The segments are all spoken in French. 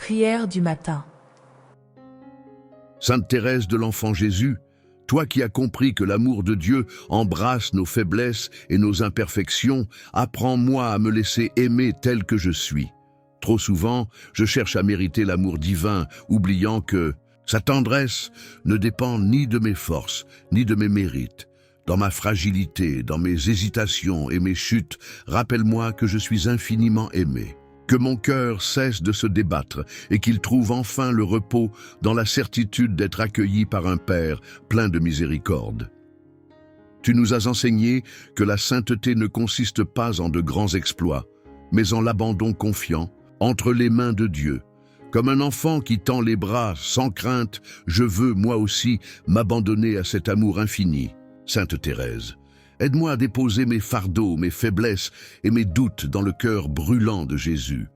Prière du matin. Sainte Thérèse de l'Enfant Jésus, toi qui as compris que l'amour de Dieu embrasse nos faiblesses et nos imperfections, apprends-moi à me laisser aimer tel que je suis. Trop souvent, je cherche à mériter l'amour divin, oubliant que sa tendresse ne dépend ni de mes forces, ni de mes mérites. Dans ma fragilité, dans mes hésitations et mes chutes, rappelle-moi que je suis infiniment aimé. Que mon cœur cesse de se débattre et qu'il trouve enfin le repos dans la certitude d'être accueilli par un Père plein de miséricorde. Tu nous as enseigné que la sainteté ne consiste pas en de grands exploits, mais en l'abandon confiant entre les mains de Dieu. Comme un enfant qui tend les bras sans crainte, je veux, moi aussi, m'abandonner à cet amour infini. Sainte Thérèse, aide-moi à déposer mes fardeaux, mes faiblesses et mes doutes dans le cœur brûlant de Jésus.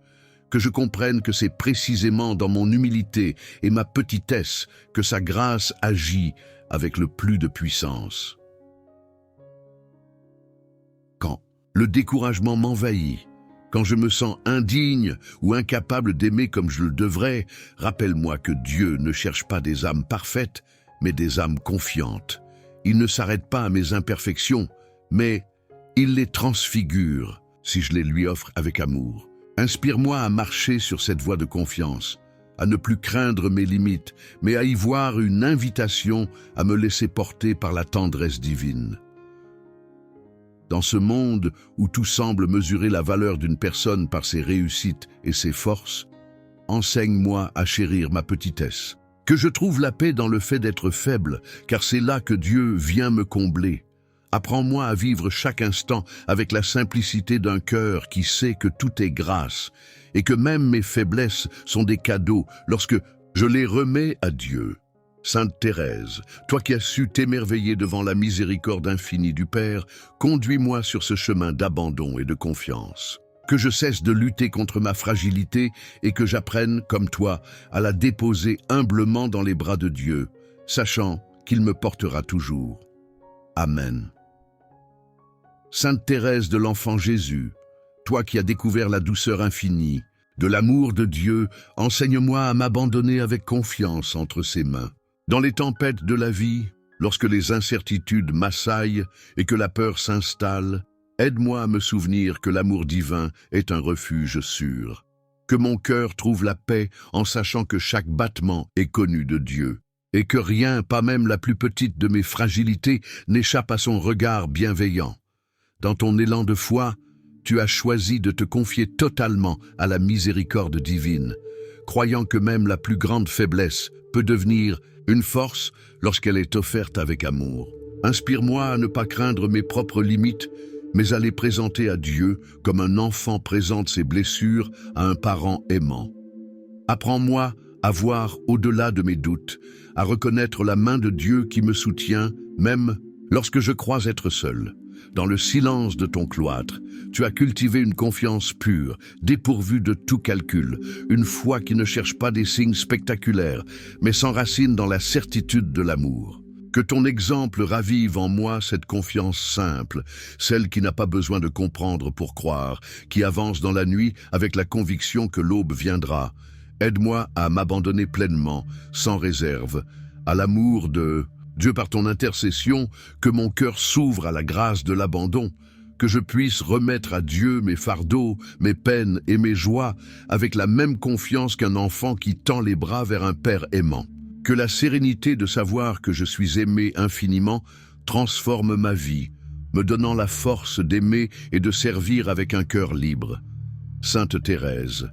Que je comprenne que c'est précisément dans mon humilité et ma petitesse que sa grâce agit avec le plus de puissance. Quand le découragement m'envahit, quand je me sens indigne ou incapable d'aimer comme je le devrais, rappelle-moi que Dieu ne cherche pas des âmes parfaites, mais des âmes confiantes. Il ne s'arrête pas à mes imperfections, mais il les transfigure si je les lui offre avec amour. Inspire-moi à marcher sur cette voie de confiance, à ne plus craindre mes limites, mais à y voir une invitation à me laisser porter par la tendresse divine. Dans ce monde où tout semble mesurer la valeur d'une personne par ses réussites et ses forces, enseigne-moi à chérir ma petitesse. Que je trouve la paix dans le fait d'être faible, car c'est là que Dieu vient me combler. Apprends-moi à vivre chaque instant avec la simplicité d'un cœur qui sait que tout est grâce et que même mes faiblesses sont des cadeaux lorsque je les remets à Dieu. Sainte Thérèse, toi qui as su t'émerveiller devant la miséricorde infinie du Père, conduis-moi sur ce chemin d'abandon et de confiance. Que je cesse de lutter contre ma fragilité et que j'apprenne, comme toi, à la déposer humblement dans les bras de Dieu, sachant qu'il me portera toujours. Amen. Sainte Thérèse de l'Enfant Jésus, toi qui as découvert la douceur infinie de l'amour de Dieu, enseigne-moi à m'abandonner avec confiance entre ses mains. Dans les tempêtes de la vie, lorsque les incertitudes m'assaillent et que la peur s'installe, aide-moi à me souvenir que l'amour divin est un refuge sûr. Que mon cœur trouve la paix en sachant que chaque battement est connu de Dieu et que rien, pas même la plus petite de mes fragilités, n'échappe à son regard bienveillant. Dans ton élan de foi, tu as choisi de te confier totalement à la miséricorde divine, croyant que même la plus grande faiblesse peut devenir une force lorsqu'elle est offerte avec amour. Inspire-moi à ne pas craindre mes propres limites, mais à les présenter à Dieu comme un enfant présente ses blessures à un parent aimant. Apprends-moi à voir au-delà de mes doutes, à reconnaître la main de Dieu qui me soutient, même lorsque je crois être seul. Dans le silence de ton cloître, tu as cultivé une confiance pure, dépourvue de tout calcul, une foi qui ne cherche pas des signes spectaculaires, mais s'enracine dans la certitude de l'amour. Que ton exemple ravive en moi cette confiance simple, celle qui n'a pas besoin de comprendre pour croire, qui avance dans la nuit avec la conviction que l'aube viendra. Aide-moi à m'abandonner pleinement, sans réserve, à l'amour de Dieu par ton intercession, que mon cœur s'ouvre à la grâce de l'abandon, que je puisse remettre à Dieu mes fardeaux, mes peines et mes joies avec la même confiance qu'un enfant qui tend les bras vers un Père aimant. Que la sérénité de savoir que je suis aimé infiniment transforme ma vie, me donnant la force d'aimer et de servir avec un cœur libre. Sainte Thérèse,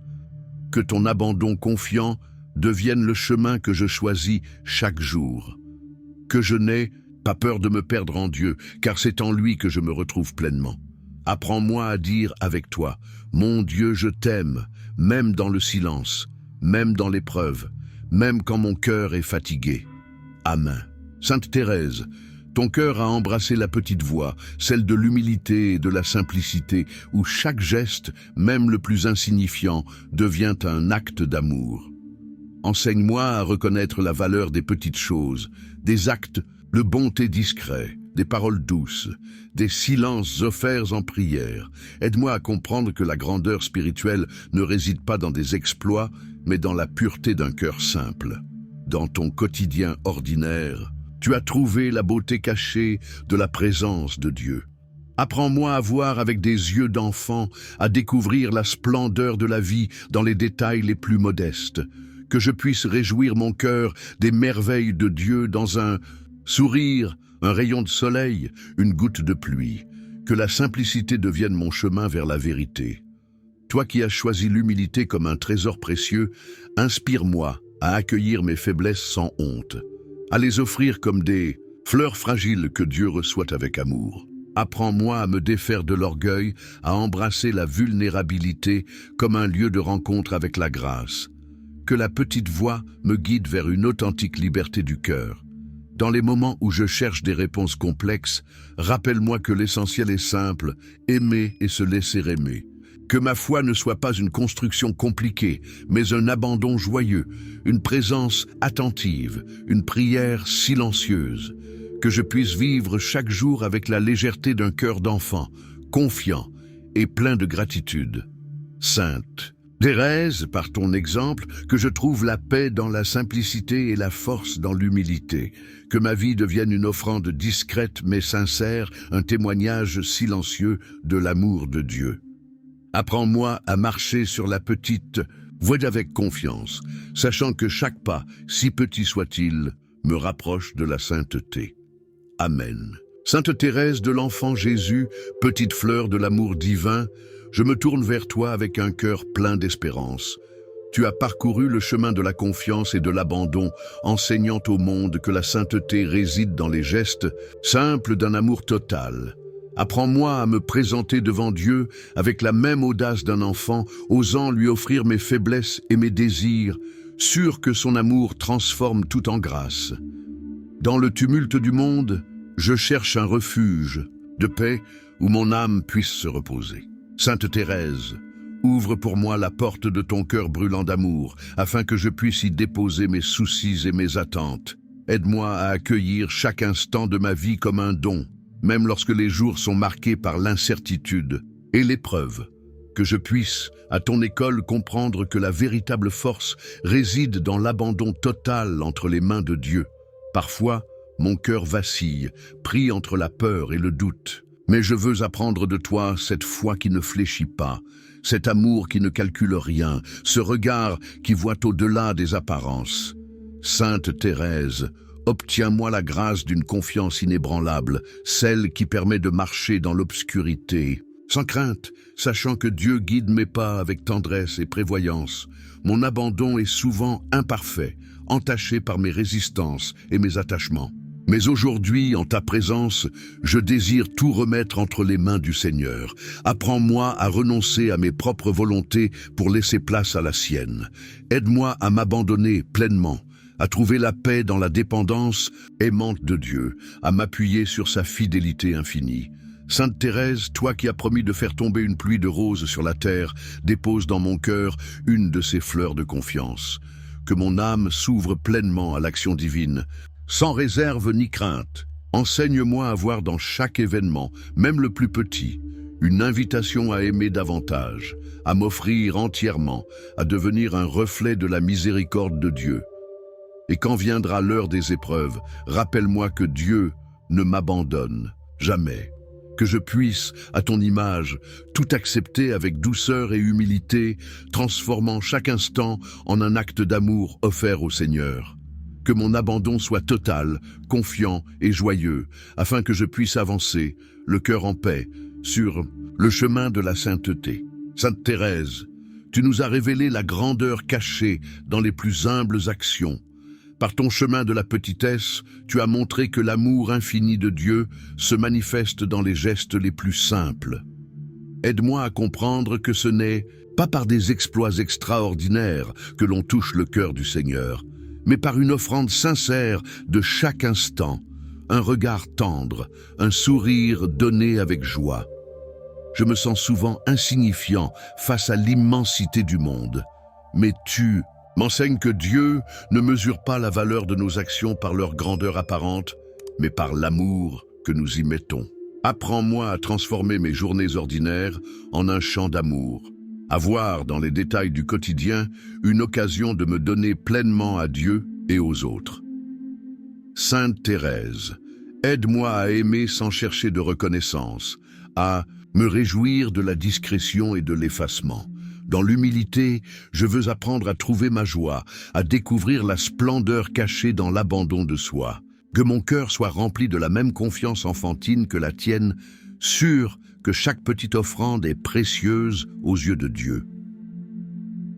que ton abandon confiant devienne le chemin que je choisis chaque jour. Que je n'ai pas peur de me perdre en Dieu, car c'est en lui que je me retrouve pleinement. Apprends-moi à dire avec toi, mon Dieu, je t'aime, même dans le silence, même dans l'épreuve, même quand mon cœur est fatigué. Amen. Sainte Thérèse, ton cœur a embrassé la petite voie, celle de l'humilité et de la simplicité, où chaque geste, même le plus insignifiant, devient un acte d'amour. Enseigne-moi à reconnaître la valeur des petites choses, des actes de bonté discrets, des paroles douces, des silences offerts en prière. Aide-moi à comprendre que la grandeur spirituelle ne réside pas dans des exploits, mais dans la pureté d'un cœur simple. Dans ton quotidien ordinaire, tu as trouvé la beauté cachée de la présence de Dieu. Apprends-moi à voir avec des yeux d'enfant, à découvrir la splendeur de la vie dans les détails les plus modestes, que je puisse réjouir mon cœur des merveilles de Dieu dans un sourire, un rayon de soleil, une goutte de pluie, que la simplicité devienne mon chemin vers la vérité. Toi qui as choisi l'humilité comme un trésor précieux, inspire-moi à accueillir mes faiblesses sans honte, à les offrir comme des fleurs fragiles que Dieu reçoit avec amour. Apprends-moi à me défaire de l'orgueil, à embrasser la vulnérabilité comme un lieu de rencontre avec la grâce. Que la petite voix me guide vers une authentique liberté du cœur. Dans les moments où je cherche des réponses complexes, rappelle-moi que l'essentiel est simple, aimer et se laisser aimer. Que ma foi ne soit pas une construction compliquée, mais un abandon joyeux, une présence attentive, une prière silencieuse. Que je puisse vivre chaque jour avec la légèreté d'un cœur d'enfant, confiant et plein de gratitude. Sainte Thérèse, par ton exemple, que je trouve la paix dans la simplicité et la force dans l'humilité. Que ma vie devienne une offrande discrète mais sincère, un témoignage silencieux de l'amour de Dieu. Apprends-moi à marcher sur la petite voie avec confiance, sachant que chaque pas, si petit soit-il, me rapproche de la sainteté. Amen. Sainte Thérèse de l'Enfant Jésus, petite fleur de l'amour divin, je me tourne vers toi avec un cœur plein d'espérance. Tu as parcouru le chemin de la confiance et de l'abandon, enseignant au monde que la sainteté réside dans les gestes simples d'un amour total. Apprends-moi à me présenter devant Dieu avec la même audace d'un enfant, osant lui offrir mes faiblesses et mes désirs, sûr que son amour transforme tout en grâce. Dans le tumulte du monde, je cherche un refuge de paix où mon âme puisse se reposer. Sainte Thérèse, ouvre pour moi la porte de ton cœur brûlant d'amour, afin que je puisse y déposer mes soucis et mes attentes. Aide-moi à accueillir chaque instant de ma vie comme un don, même lorsque les jours sont marqués par l'incertitude et l'épreuve. Que je puisse, à ton école, comprendre que la véritable force réside dans l'abandon total entre les mains de Dieu. Parfois, mon cœur vacille, pris entre la peur et le doute. Mais je veux apprendre de toi cette foi qui ne fléchit pas, cet amour qui ne calcule rien, ce regard qui voit au-delà des apparences. Sainte Thérèse, obtiens-moi la grâce d'une confiance inébranlable, celle qui permet de marcher dans l'obscurité, sans crainte, sachant que Dieu guide mes pas avec tendresse et prévoyance. Mon abandon est souvent imparfait, entaché par mes résistances et mes attachements. Mais aujourd'hui, en ta présence, je désire tout remettre entre les mains du Seigneur. Apprends-moi à renoncer à mes propres volontés pour laisser place à la sienne. Aide-moi à m'abandonner pleinement, à trouver la paix dans la dépendance aimante de Dieu, à m'appuyer sur sa fidélité infinie. Sainte Thérèse, toi qui as promis de faire tomber une pluie de roses sur la terre, dépose dans mon cœur une de ces fleurs de confiance. Que mon âme s'ouvre pleinement à l'action divine, sans réserve ni crainte. Enseigne-moi à voir dans chaque événement, même le plus petit, une invitation à aimer davantage, à m'offrir entièrement, à devenir un reflet de la miséricorde de Dieu. Et quand viendra l'heure des épreuves, rappelle-moi que Dieu ne m'abandonne jamais. Que je puisse, à ton image, tout accepter avec douceur et humilité, transformant chaque instant en un acte d'amour offert au Seigneur. Que mon abandon soit total, confiant et joyeux, afin que je puisse avancer, le cœur en paix, sur le chemin de la sainteté. Sainte Thérèse, tu nous as révélé la grandeur cachée dans les plus humbles actions. Par ton chemin de la petitesse, tu as montré que l'amour infini de Dieu se manifeste dans les gestes les plus simples. Aide-moi à comprendre que ce n'est pas par des exploits extraordinaires que l'on touche le cœur du Seigneur, mais par une offrande sincère de chaque instant, un regard tendre, un sourire donné avec joie. Je me sens souvent insignifiant face à l'immensité du monde, mais tu m'enseignes que Dieu ne mesure pas la valeur de nos actions par leur grandeur apparente, mais par l'amour que nous y mettons. Apprends-moi à transformer mes journées ordinaires en un chant d'amour, Avoir, dans les détails du quotidien, une occasion de me donner pleinement à Dieu et aux autres. Sainte Thérèse, aide-moi à aimer sans chercher de reconnaissance, à me réjouir de la discrétion et de l'effacement. Dans l'humilité, je veux apprendre à trouver ma joie, à découvrir la splendeur cachée dans l'abandon de soi. Que mon cœur soit rempli de la même confiance enfantine que la tienne, sûr que chaque petite offrande est précieuse aux yeux de Dieu.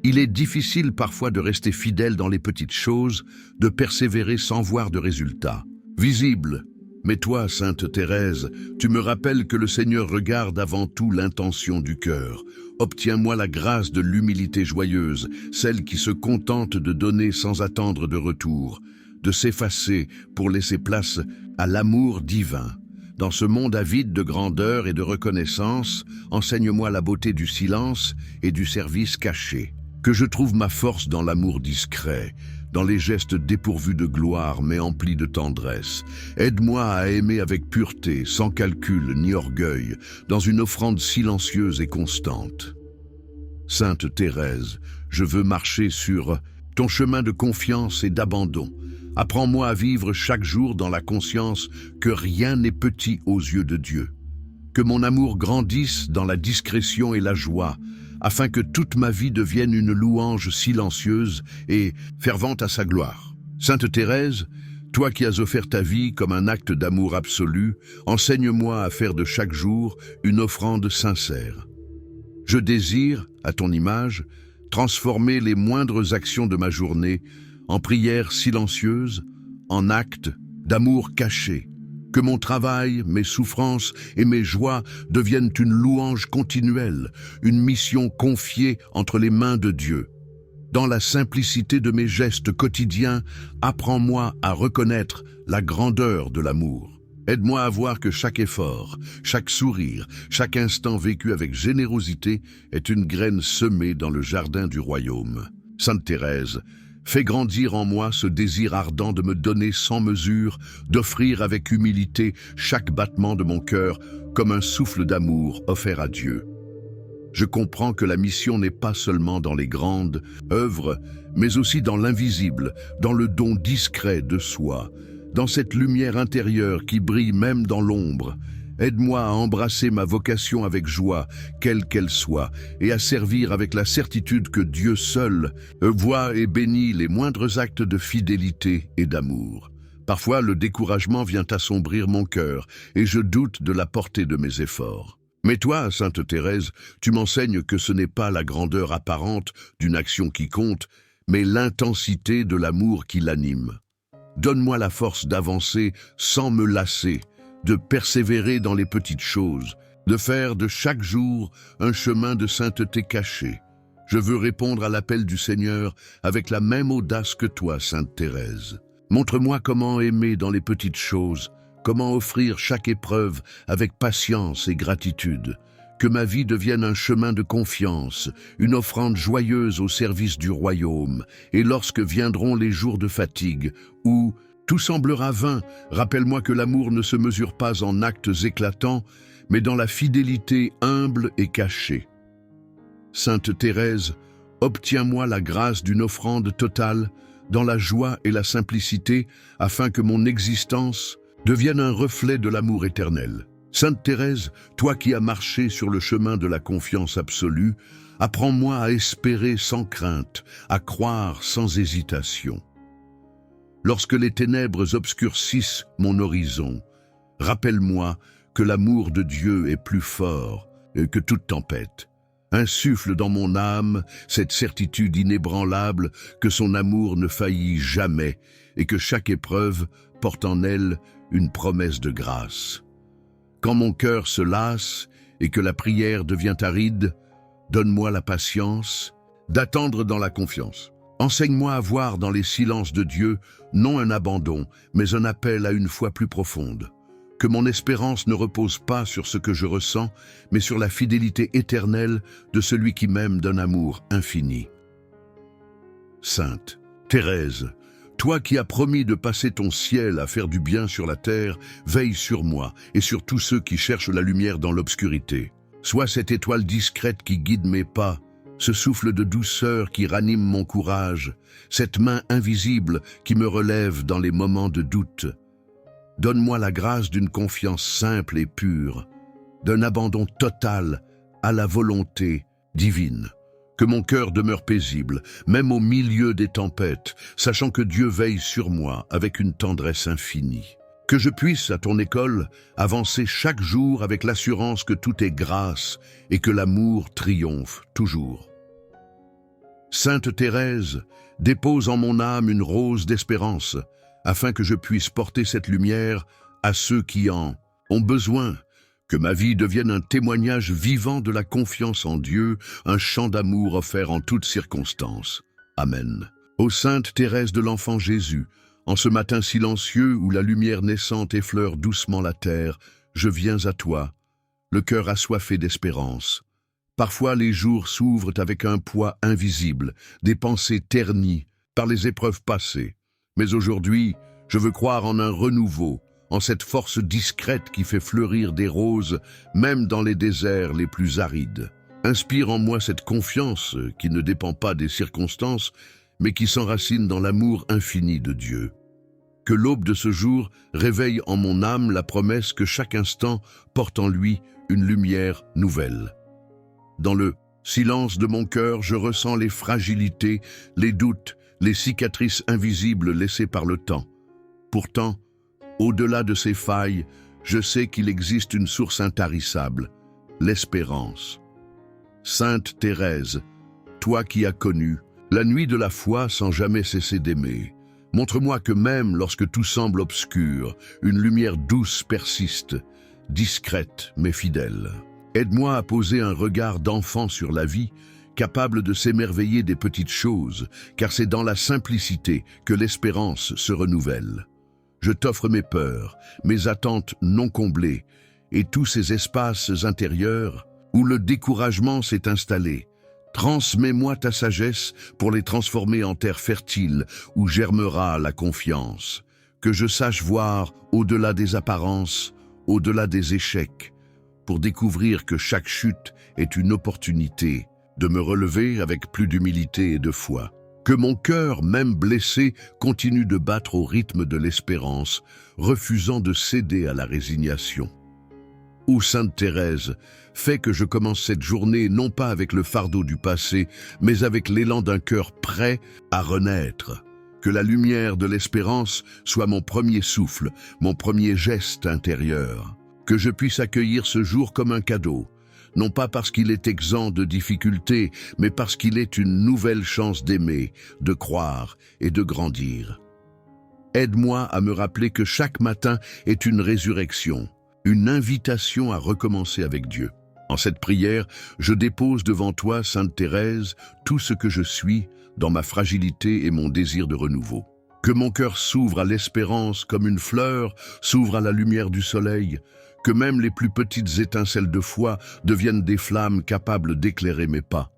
Il est difficile parfois de rester fidèle dans les petites choses, de persévérer sans voir de résultats visibles. Mais toi, Sainte Thérèse, tu me rappelles que le Seigneur regarde avant tout l'intention du cœur. Obtiens-moi la grâce de l'humilité joyeuse, celle qui se contente de donner sans attendre de retour, de s'effacer pour laisser place à l'amour divin. Dans ce monde avide de grandeur et de reconnaissance, enseigne-moi la beauté du silence et du service caché. Que je trouve ma force dans l'amour discret, dans les gestes dépourvus de gloire mais emplis de tendresse. Aide-moi à aimer avec pureté, sans calcul ni orgueil, dans une offrande silencieuse et constante. Sainte Thérèse, je veux marcher sur ton chemin de confiance et d'abandon. Apprends-moi à vivre chaque jour dans la conscience que rien n'est petit aux yeux de Dieu. Que mon amour grandisse dans la discrétion et la joie, afin que toute ma vie devienne une louange silencieuse et fervente à sa gloire. Sainte Thérèse, toi qui as offert ta vie comme un acte d'amour absolu, enseigne-moi à faire de chaque jour une offrande sincère. Je désire, à ton image, transformer les moindres actions de ma journée en prières silencieuses, en actes d'amour caché. Que mon travail, mes souffrances et mes joies deviennent une louange continuelle, une mission confiée entre les mains de Dieu. Dans la simplicité de mes gestes quotidiens, apprends-moi à reconnaître la grandeur de l'amour. Aide-moi à voir que chaque effort, chaque sourire, chaque instant vécu avec générosité est une graine semée dans le jardin du royaume. Sainte Thérèse, fais grandir en moi ce désir ardent de me donner sans mesure, d'offrir avec humilité chaque battement de mon cœur comme un souffle d'amour offert à Dieu. Je comprends que la mission n'est pas seulement dans les grandes œuvres, mais aussi dans l'invisible, dans le don discret de soi, dans cette lumière intérieure qui brille même dans l'ombre. Aide-moi à embrasser ma vocation avec joie, quelle qu'elle soit, et à servir avec la certitude que Dieu seul voit et bénit les moindres actes de fidélité et d'amour. Parfois, le découragement vient assombrir mon cœur, et je doute de la portée de mes efforts. Mais toi, Sainte Thérèse, tu m'enseignes que ce n'est pas la grandeur apparente d'une action qui compte, mais l'intensité de l'amour qui l'anime. Donne-moi la force d'avancer sans me lasser, de persévérer dans les petites choses, de faire de chaque jour un chemin de sainteté caché. Je veux répondre à l'appel du Seigneur avec la même audace que toi, Sainte Thérèse. Montre-moi comment aimer dans les petites choses, comment offrir chaque épreuve avec patience et gratitude. Que ma vie devienne un chemin de confiance, une offrande joyeuse au service du royaume. Et lorsque viendront les jours de fatigue, où tout semblera vain, rappelle-moi que l'amour ne se mesure pas en actes éclatants, mais dans la fidélité humble et cachée. Sainte Thérèse, obtiens-moi la grâce d'une offrande totale, dans la joie et la simplicité, afin que mon existence devienne un reflet de l'amour éternel. Sainte Thérèse, toi qui as marché sur le chemin de la confiance absolue, apprends-moi à espérer sans crainte, à croire sans hésitation. Lorsque les ténèbres obscurcissent mon horizon, rappelle-moi que l'amour de Dieu est plus fort que toute tempête. Insuffle dans mon âme cette certitude inébranlable que son amour ne faillit jamais et que chaque épreuve porte en elle une promesse de grâce. Quand mon cœur se lasse et que la prière devient aride, donne-moi la patience d'attendre dans la confiance. Enseigne-moi à voir dans les silences de Dieu non un abandon, mais un appel à une foi plus profonde. Que mon espérance ne repose pas sur ce que je ressens, mais sur la fidélité éternelle de celui qui m'aime d'un amour infini. Sainte Thérèse, toi qui as promis de passer ton ciel à faire du bien sur la terre, veille sur moi et sur tous ceux qui cherchent la lumière dans l'obscurité. Sois cette étoile discrète qui guide mes pas, ce souffle de douceur qui ranime mon courage, cette main invisible qui me relève dans les moments de doute. Donne-moi la grâce d'une confiance simple et pure, d'un abandon total à la volonté divine. Que mon cœur demeure paisible, même au milieu des tempêtes, sachant que Dieu veille sur moi avec une tendresse infinie. Que je puisse, à ton école, avancer chaque jour avec l'assurance que tout est grâce et que l'amour triomphe toujours. Sainte Thérèse, dépose en mon âme une rose d'espérance, afin que je puisse porter cette lumière à ceux qui en ont besoin. Que ma vie devienne un témoignage vivant de la confiance en Dieu, un chant d'amour offert en toutes circonstances. Amen. Ô Sainte Thérèse de l'Enfant Jésus, en ce matin silencieux où la lumière naissante effleure doucement la terre, je viens à toi, le cœur assoiffé d'espérance. Parfois les jours s'ouvrent avec un poids invisible, des pensées ternies par les épreuves passées. Mais aujourd'hui, je veux croire en un renouveau, en cette force discrète qui fait fleurir des roses, même dans les déserts les plus arides. Inspire en moi cette confiance qui ne dépend pas des circonstances, mais qui s'enracine dans l'amour infini de Dieu. Que l'aube de ce jour réveille en mon âme la promesse que chaque instant porte en lui une lumière nouvelle. Dans le silence de mon cœur, je ressens les fragilités, les doutes, les cicatrices invisibles laissées par le temps. Pourtant, au-delà de ces failles, je sais qu'il existe une source intarissable, l'espérance. Sainte Thérèse, toi qui as connu la nuit de la foi sans jamais cesser d'aimer, montre-moi que même lorsque tout semble obscur, une lumière douce persiste, discrète mais fidèle. Aide-moi à poser un regard d'enfant sur la vie, capable de s'émerveiller des petites choses, car c'est dans la simplicité que l'espérance se renouvelle. Je t'offre mes peurs, mes attentes non comblées, et tous ces espaces intérieurs où le découragement s'est installé. Transmets-moi ta sagesse pour les transformer en terre fertile où germera la confiance. Que je sache voir au-delà des apparences, au-delà des échecs, pour découvrir que chaque chute est une opportunité de me relever avec plus d'humilité et de foi. Que mon cœur, même blessé, continue de battre au rythme de l'espérance, refusant de céder à la résignation. Ô Sainte Thérèse, fais que je commence cette journée non pas avec le fardeau du passé, mais avec l'élan d'un cœur prêt à renaître. Que la lumière de l'espérance soit mon premier souffle, mon premier geste intérieur. Que je puisse accueillir ce jour comme un cadeau, non pas parce qu'il est exempt de difficultés, mais parce qu'il est une nouvelle chance d'aimer, de croire et de grandir. Aide-moi à me rappeler que chaque matin est une résurrection, une invitation à recommencer avec Dieu. En cette prière, je dépose devant toi, Sainte Thérèse, tout ce que je suis dans ma fragilité et mon désir de renouveau. Que mon cœur s'ouvre à l'espérance comme une fleur s'ouvre à la lumière du soleil, que même les plus petites étincelles de foi deviennent des flammes capables d'éclairer mes pas.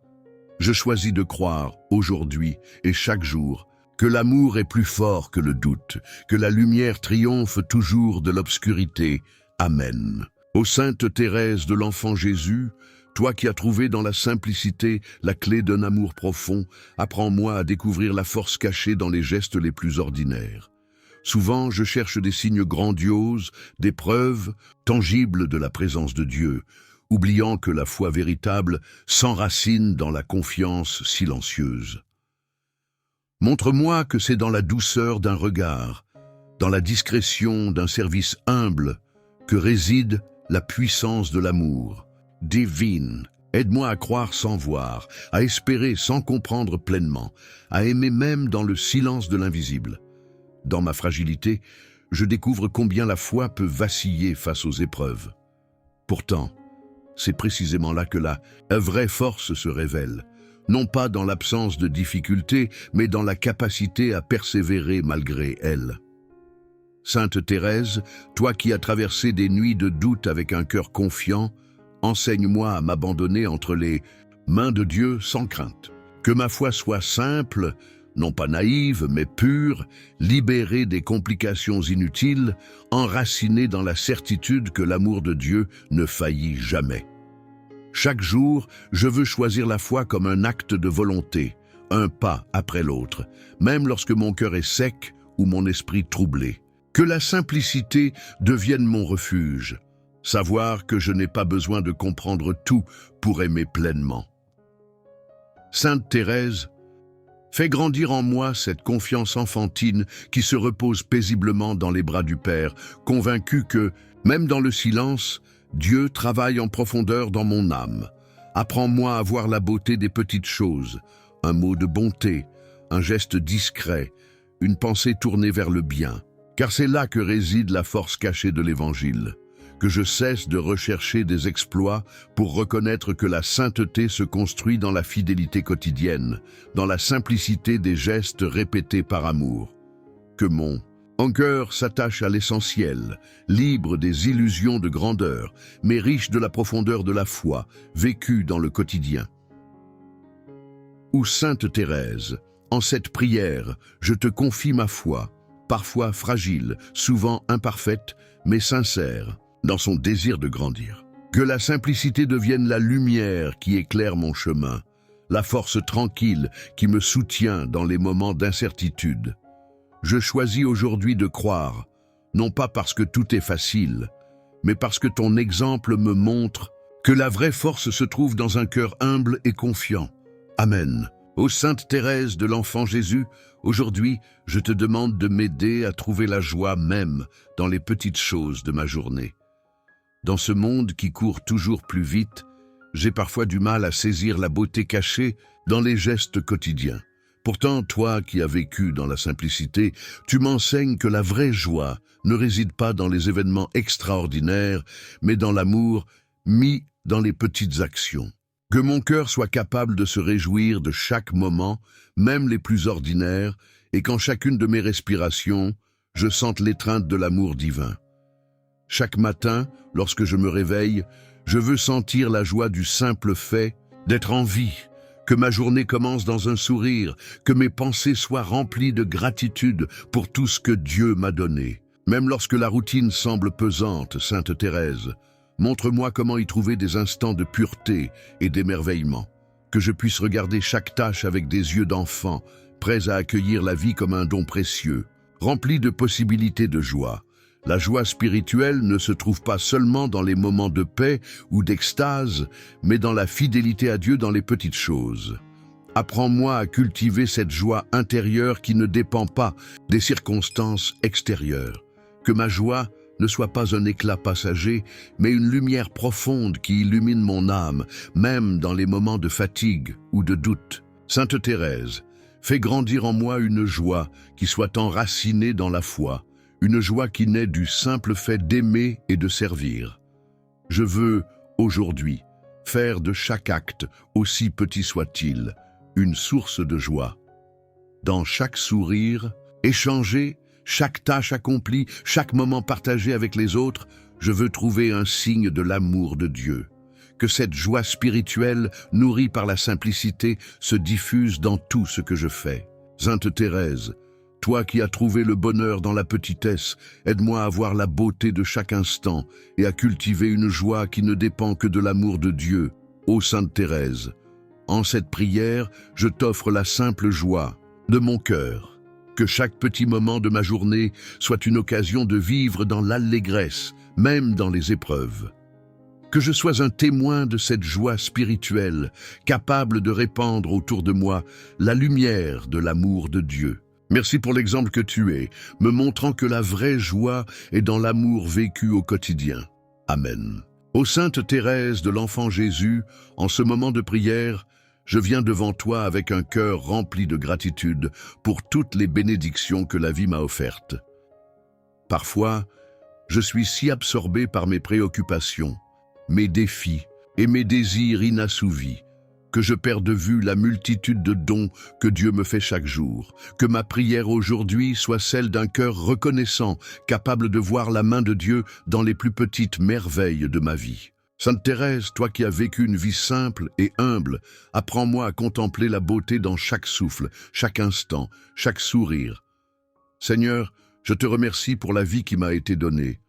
Je choisis de croire, aujourd'hui et chaque jour, que l'amour est plus fort que le doute, que la lumière triomphe toujours de l'obscurité. Amen. Ô Sainte Thérèse de l'Enfant Jésus, toi qui as trouvé dans la simplicité la clé d'un amour profond, apprends-moi à découvrir la force cachée dans les gestes les plus ordinaires. Souvent, je cherche des signes grandioses, des preuves tangibles de la présence de Dieu, oubliant que la foi véritable s'enracine dans la confiance silencieuse. Montre-moi que c'est dans la douceur d'un regard, dans la discrétion d'un service humble, que réside la puissance de l'amour. Divine, aide-moi à croire sans voir, à espérer sans comprendre pleinement, à aimer même dans le silence de l'invisible. Dans ma fragilité, je découvre combien la foi peut vaciller face aux épreuves. Pourtant, c'est précisément là que la vraie force se révèle, non pas dans l'absence de difficultés, mais dans la capacité à persévérer malgré elles. Sainte Thérèse, toi qui as traversé des nuits de doute avec un cœur confiant, enseigne-moi à m'abandonner entre les mains de Dieu sans crainte. Que ma foi soit simple, non pas naïve, mais pure, libérée des complications inutiles, enracinée dans la certitude que l'amour de Dieu ne faillit jamais. Chaque jour, je veux choisir la foi comme un acte de volonté, un pas après l'autre, même lorsque mon cœur est sec ou mon esprit troublé. Que la simplicité devienne mon refuge, savoir que je n'ai pas besoin de comprendre tout pour aimer pleinement. Sainte Thérèse, fais grandir en moi cette confiance enfantine qui se repose paisiblement dans les bras du Père, convaincu que, même dans le silence, Dieu travaille en profondeur dans mon âme. Apprends-moi à voir la beauté des petites choses, un mot de bonté, un geste discret, une pensée tournée vers le bien. Car c'est là que réside la force cachée de l'Évangile. Que je cesse de rechercher des exploits pour reconnaître que la sainteté se construit dans la fidélité quotidienne, dans la simplicité des gestes répétés par amour. Que mon cœur s'attache à l'essentiel, libre des illusions de grandeur, mais riche de la profondeur de la foi, vécue dans le quotidien. Ô Sainte Thérèse, en cette prière, je te confie ma foi, parfois fragile, souvent imparfaite, mais sincère, dans son désir de grandir. Que la simplicité devienne la lumière qui éclaire mon chemin, la force tranquille qui me soutient dans les moments d'incertitude. Je choisis aujourd'hui de croire, non pas parce que tout est facile, mais parce que ton exemple me montre que la vraie force se trouve dans un cœur humble et confiant. Amen. Ô Sainte Thérèse de l'Enfant Jésus, aujourd'hui, je te demande de m'aider à trouver la joie même dans les petites choses de ma journée. Dans ce monde qui court toujours plus vite, j'ai parfois du mal à saisir la beauté cachée dans les gestes quotidiens. Pourtant, toi qui as vécu dans la simplicité, tu m'enseignes que la vraie joie ne réside pas dans les événements extraordinaires, mais dans l'amour mis dans les petites actions. Que mon cœur soit capable de se réjouir de chaque moment, même les plus ordinaires, et qu'en chacune de mes respirations, je sente l'étreinte de l'amour divin. Chaque matin, lorsque je me réveille, je veux sentir la joie du simple fait d'être en vie, que ma journée commence dans un sourire, que mes pensées soient remplies de gratitude pour tout ce que Dieu m'a donné. Même lorsque la routine semble pesante, Sainte Thérèse, montre-moi comment y trouver des instants de pureté et d'émerveillement, que je puisse regarder chaque tâche avec des yeux d'enfant, prêts à accueillir la vie comme un don précieux, rempli de possibilités de joie. La joie spirituelle ne se trouve pas seulement dans les moments de paix ou d'extase, mais dans la fidélité à Dieu dans les petites choses. Apprends-moi à cultiver cette joie intérieure qui ne dépend pas des circonstances extérieures. Que ma joie ne soit pas un éclat passager, mais une lumière profonde qui illumine mon âme, même dans les moments de fatigue ou de doute. Sainte Thérèse, fais grandir en moi une joie qui soit enracinée dans la foi, une joie qui naît du simple fait d'aimer et de servir. Je veux, aujourd'hui, faire de chaque acte, aussi petit soit-il, une source de joie. Dans chaque sourire, échanger, chaque tâche accomplie, chaque moment partagé avec les autres, je veux trouver un signe de l'amour de Dieu. Que cette joie spirituelle, nourrie par la simplicité, se diffuse dans tout ce que je fais. Sainte Thérèse, toi qui as trouvé le bonheur dans la petitesse, aide-moi à voir la beauté de chaque instant et à cultiver une joie qui ne dépend que de l'amour de Dieu. Ô Sainte Thérèse, en cette prière, je t'offre la simple joie de mon cœur. Que chaque petit moment de ma journée soit une occasion de vivre dans l'allégresse, même dans les épreuves. Que je sois un témoin de cette joie spirituelle, capable de répandre autour de moi la lumière de l'amour de Dieu. Merci pour l'exemple que tu es, me montrant que la vraie joie est dans l'amour vécu au quotidien. Amen. Ô Sainte Thérèse de l'Enfant Jésus, en ce moment de prière, je viens devant toi avec un cœur rempli de gratitude pour toutes les bénédictions que la vie m'a offertes. Parfois, je suis si absorbé par mes préoccupations, mes défis et mes désirs inassouvis, que je perds de vue la multitude de dons que Dieu me fait chaque jour. Que ma prière aujourd'hui soit celle d'un cœur reconnaissant, capable de voir la main de Dieu dans les plus petites merveilles de ma vie. Sainte Thérèse, toi qui as vécu une vie simple et humble, apprends-moi à contempler la beauté dans chaque souffle, chaque instant, chaque sourire. Seigneur, je te remercie pour la vie qui m'a été donnée,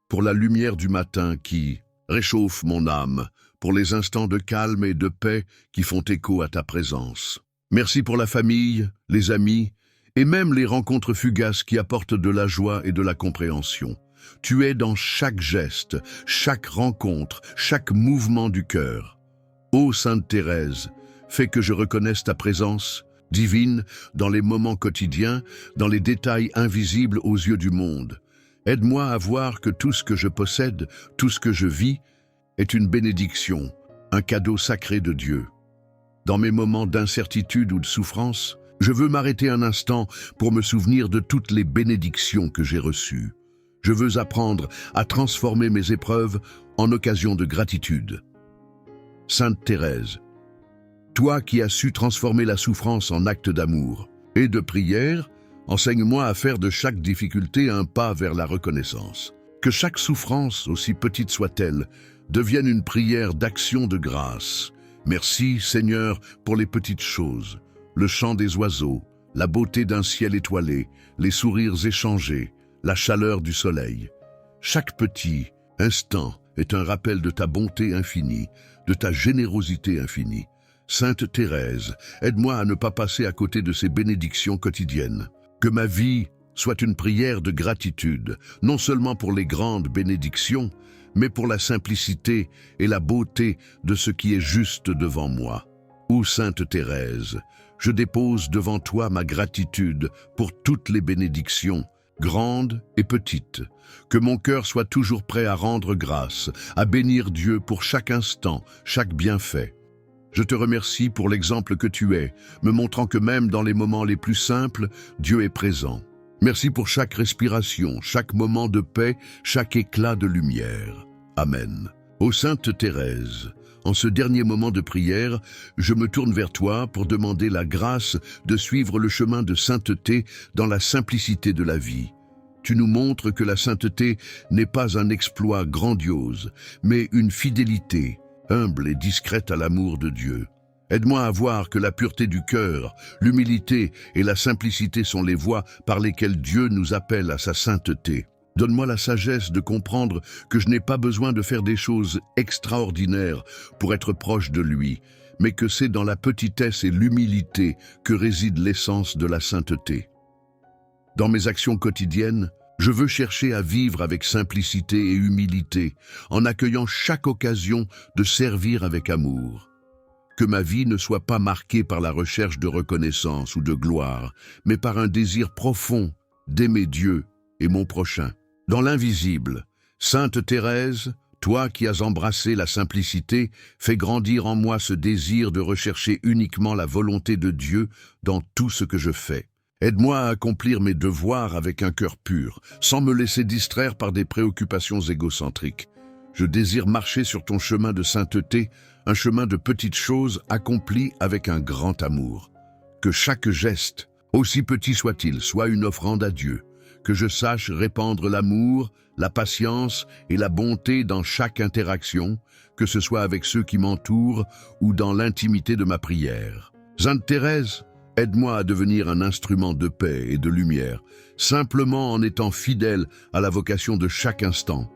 pour la lumière du matin qui réchauffe mon âme, pour les instants de calme et de paix qui font écho à ta présence. Merci pour la famille, les amis, et même les rencontres fugaces qui apportent de la joie et de la compréhension. Tu es dans chaque geste, chaque rencontre, chaque mouvement du cœur. Ô Sainte Thérèse, fais que je reconnaisse ta présence divine dans les moments quotidiens, dans les détails invisibles aux yeux du monde. Aide-moi à voir que tout ce que je possède, tout ce que je vis, est une bénédiction, un cadeau sacré de Dieu. Dans mes moments d'incertitude ou de souffrance, je veux m'arrêter un instant pour me souvenir de toutes les bénédictions que j'ai reçues. Je veux apprendre à transformer mes épreuves en occasion de gratitude. Sainte Thérèse, toi qui as su transformer la souffrance en acte d'amour et de prière, enseigne-moi à faire de chaque difficulté un pas vers la reconnaissance. Que chaque souffrance, aussi petite soit-elle, devienne une prière d'action de grâce. Merci, Seigneur, pour les petites choses, le chant des oiseaux, la beauté d'un ciel étoilé, les sourires échangés, la chaleur du soleil. Chaque petit instant est un rappel de ta bonté infinie, de ta générosité infinie. Sainte Thérèse, aide-moi à ne pas passer à côté de ces bénédictions quotidiennes. Que ma vie soit une prière de gratitude, non seulement pour les grandes bénédictions, mais pour la simplicité et la beauté de ce qui est juste devant moi. Ô Sainte Thérèse, je dépose devant toi ma gratitude pour toutes les bénédictions, grandes et petites. Que mon cœur soit toujours prêt à rendre grâce, à bénir Dieu pour chaque instant, chaque bienfait. Je te remercie pour l'exemple que tu es, me montrant que même dans les moments les plus simples, Dieu est présent. Merci pour chaque respiration, chaque moment de paix, chaque éclat de lumière. Amen. Ô Sainte Thérèse, en ce dernier moment de prière, je me tourne vers toi pour demander la grâce de suivre le chemin de sainteté dans la simplicité de la vie. Tu nous montres que la sainteté n'est pas un exploit grandiose, mais une fidélité humble et discrète à l'amour de Dieu. Aide-moi à voir que la pureté du cœur, l'humilité et la simplicité sont les voies par lesquelles Dieu nous appelle à sa sainteté. Donne-moi la sagesse de comprendre que je n'ai pas besoin de faire des choses extraordinaires pour être proche de lui, mais que c'est dans la petitesse et l'humilité que réside l'essence de la sainteté. Dans mes actions quotidiennes, je veux chercher à vivre avec simplicité et humilité, en accueillant chaque occasion de servir avec amour. Que ma vie ne soit pas marquée par la recherche de reconnaissance ou de gloire, mais par un désir profond d'aimer Dieu et mon prochain. Dans l'invisible, Sainte Thérèse, toi qui as embrassé la simplicité, fais grandir en moi ce désir de rechercher uniquement la volonté de Dieu dans tout ce que je fais. Aide-moi à accomplir mes devoirs avec un cœur pur, sans me laisser distraire par des préoccupations égocentriques. Je désire marcher sur ton chemin de sainteté, un chemin de petites choses accomplies avec un grand amour. Que chaque geste, aussi petit soit-il, soit une offrande à Dieu. Que je sache répandre l'amour, la patience et la bonté dans chaque interaction, que ce soit avec ceux qui m'entourent ou dans l'intimité de ma prière. Sainte Thérèse, aide-moi à devenir un instrument de paix et de lumière, simplement en étant fidèle à la vocation de chaque instant.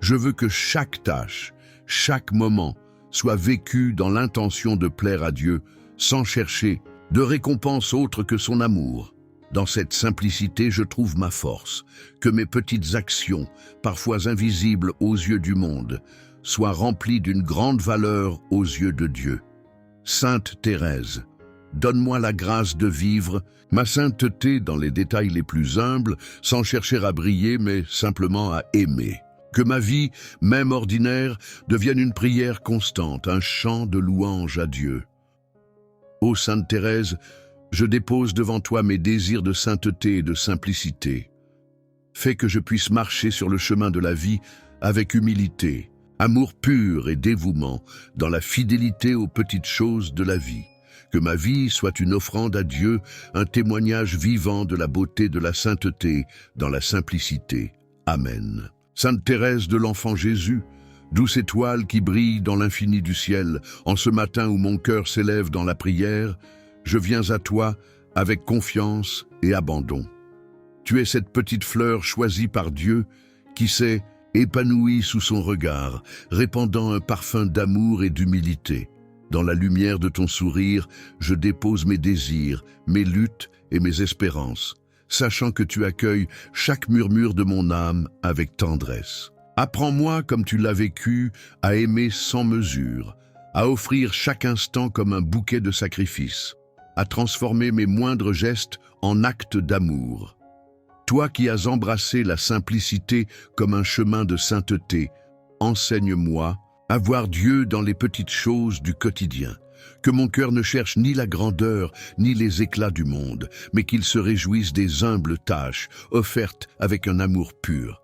Je veux que chaque tâche, chaque moment, soit vécu dans l'intention de plaire à Dieu, sans chercher de récompense autre que son amour. Dans cette simplicité, je trouve ma force, que mes petites actions, parfois invisibles aux yeux du monde, soient remplies d'une grande valeur aux yeux de Dieu. Sainte Thérèse, donne-moi la grâce de vivre ma sainteté dans les détails les plus humbles, sans chercher à briller, mais simplement à aimer. Que ma vie, même ordinaire, devienne une prière constante, un chant de louange à Dieu. Ô Sainte Thérèse, je dépose devant toi mes désirs de sainteté et de simplicité. Fais que je puisse marcher sur le chemin de la vie avec humilité, amour pur et dévouement, dans la fidélité aux petites choses de la vie. Que ma vie soit une offrande à Dieu, un témoignage vivant de la beauté de la sainteté dans la simplicité. Amen. Sainte Thérèse de l'Enfant Jésus, douce étoile qui brille dans l'infini du ciel, en ce matin où mon cœur s'élève dans la prière, je viens à toi avec confiance et abandon. Tu es cette petite fleur choisie par Dieu qui sait épanoui sous son regard, répandant un parfum d'amour et d'humilité. Dans la lumière de ton sourire, je dépose mes désirs, mes luttes et mes espérances, sachant que tu accueilles chaque murmure de mon âme avec tendresse. Apprends-moi, comme tu l'as vécu, à aimer sans mesure, à offrir chaque instant comme un bouquet de sacrifices, à transformer mes moindres gestes en actes d'amour. Toi qui as embrassé la simplicité comme un chemin de sainteté, enseigne-moi à voir Dieu dans les petites choses du quotidien, que mon cœur ne cherche ni la grandeur ni les éclats du monde, mais qu'il se réjouisse des humbles tâches offertes avec un amour pur.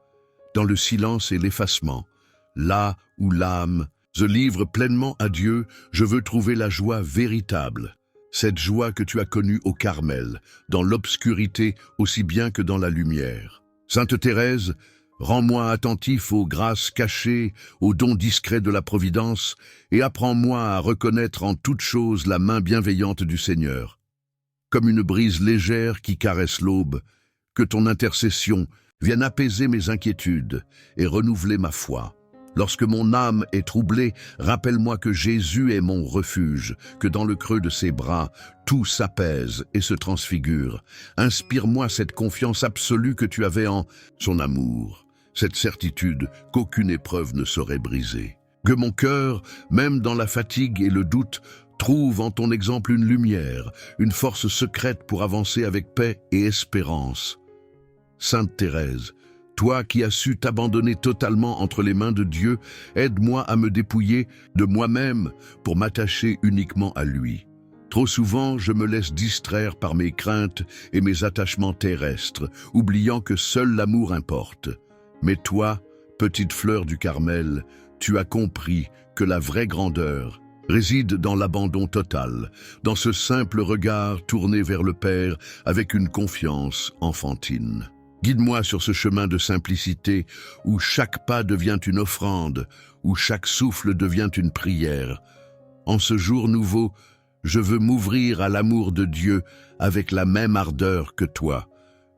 Dans le silence et l'effacement, là où l'âme se livre pleinement à Dieu, je veux trouver la joie véritable, cette joie que tu as connue au Carmel, dans l'obscurité aussi bien que dans la lumière. Sainte Thérèse, rends-moi attentif aux grâces cachées, aux dons discrets de la Providence, et apprends-moi à reconnaître en toute chose la main bienveillante du Seigneur. Comme une brise légère qui caresse l'aube, que ton intercession vienne apaiser mes inquiétudes et renouveler ma foi. Lorsque mon âme est troublée, rappelle-moi que Jésus est mon refuge, que dans le creux de ses bras, tout s'apaise et se transfigure. Inspire-moi cette confiance absolue que tu avais en son amour, cette certitude qu'aucune épreuve ne saurait briser. Que mon cœur, même dans la fatigue et le doute, trouve en ton exemple une lumière, une force secrète pour avancer avec paix et espérance. Sainte Thérèse, toi qui as su t'abandonner totalement entre les mains de Dieu, aide-moi à me dépouiller de moi-même pour m'attacher uniquement à lui. Trop souvent, je me laisse distraire par mes craintes et mes attachements terrestres, oubliant que seul l'amour importe. Mais toi, petite fleur du Carmel, tu as compris que la vraie grandeur réside dans l'abandon total, dans ce simple regard tourné vers le Père avec une confiance enfantine. Guide-moi sur ce chemin de simplicité où chaque pas devient une offrande, où chaque souffle devient une prière. En ce jour nouveau, je veux m'ouvrir à l'amour de Dieu avec la même ardeur que toi.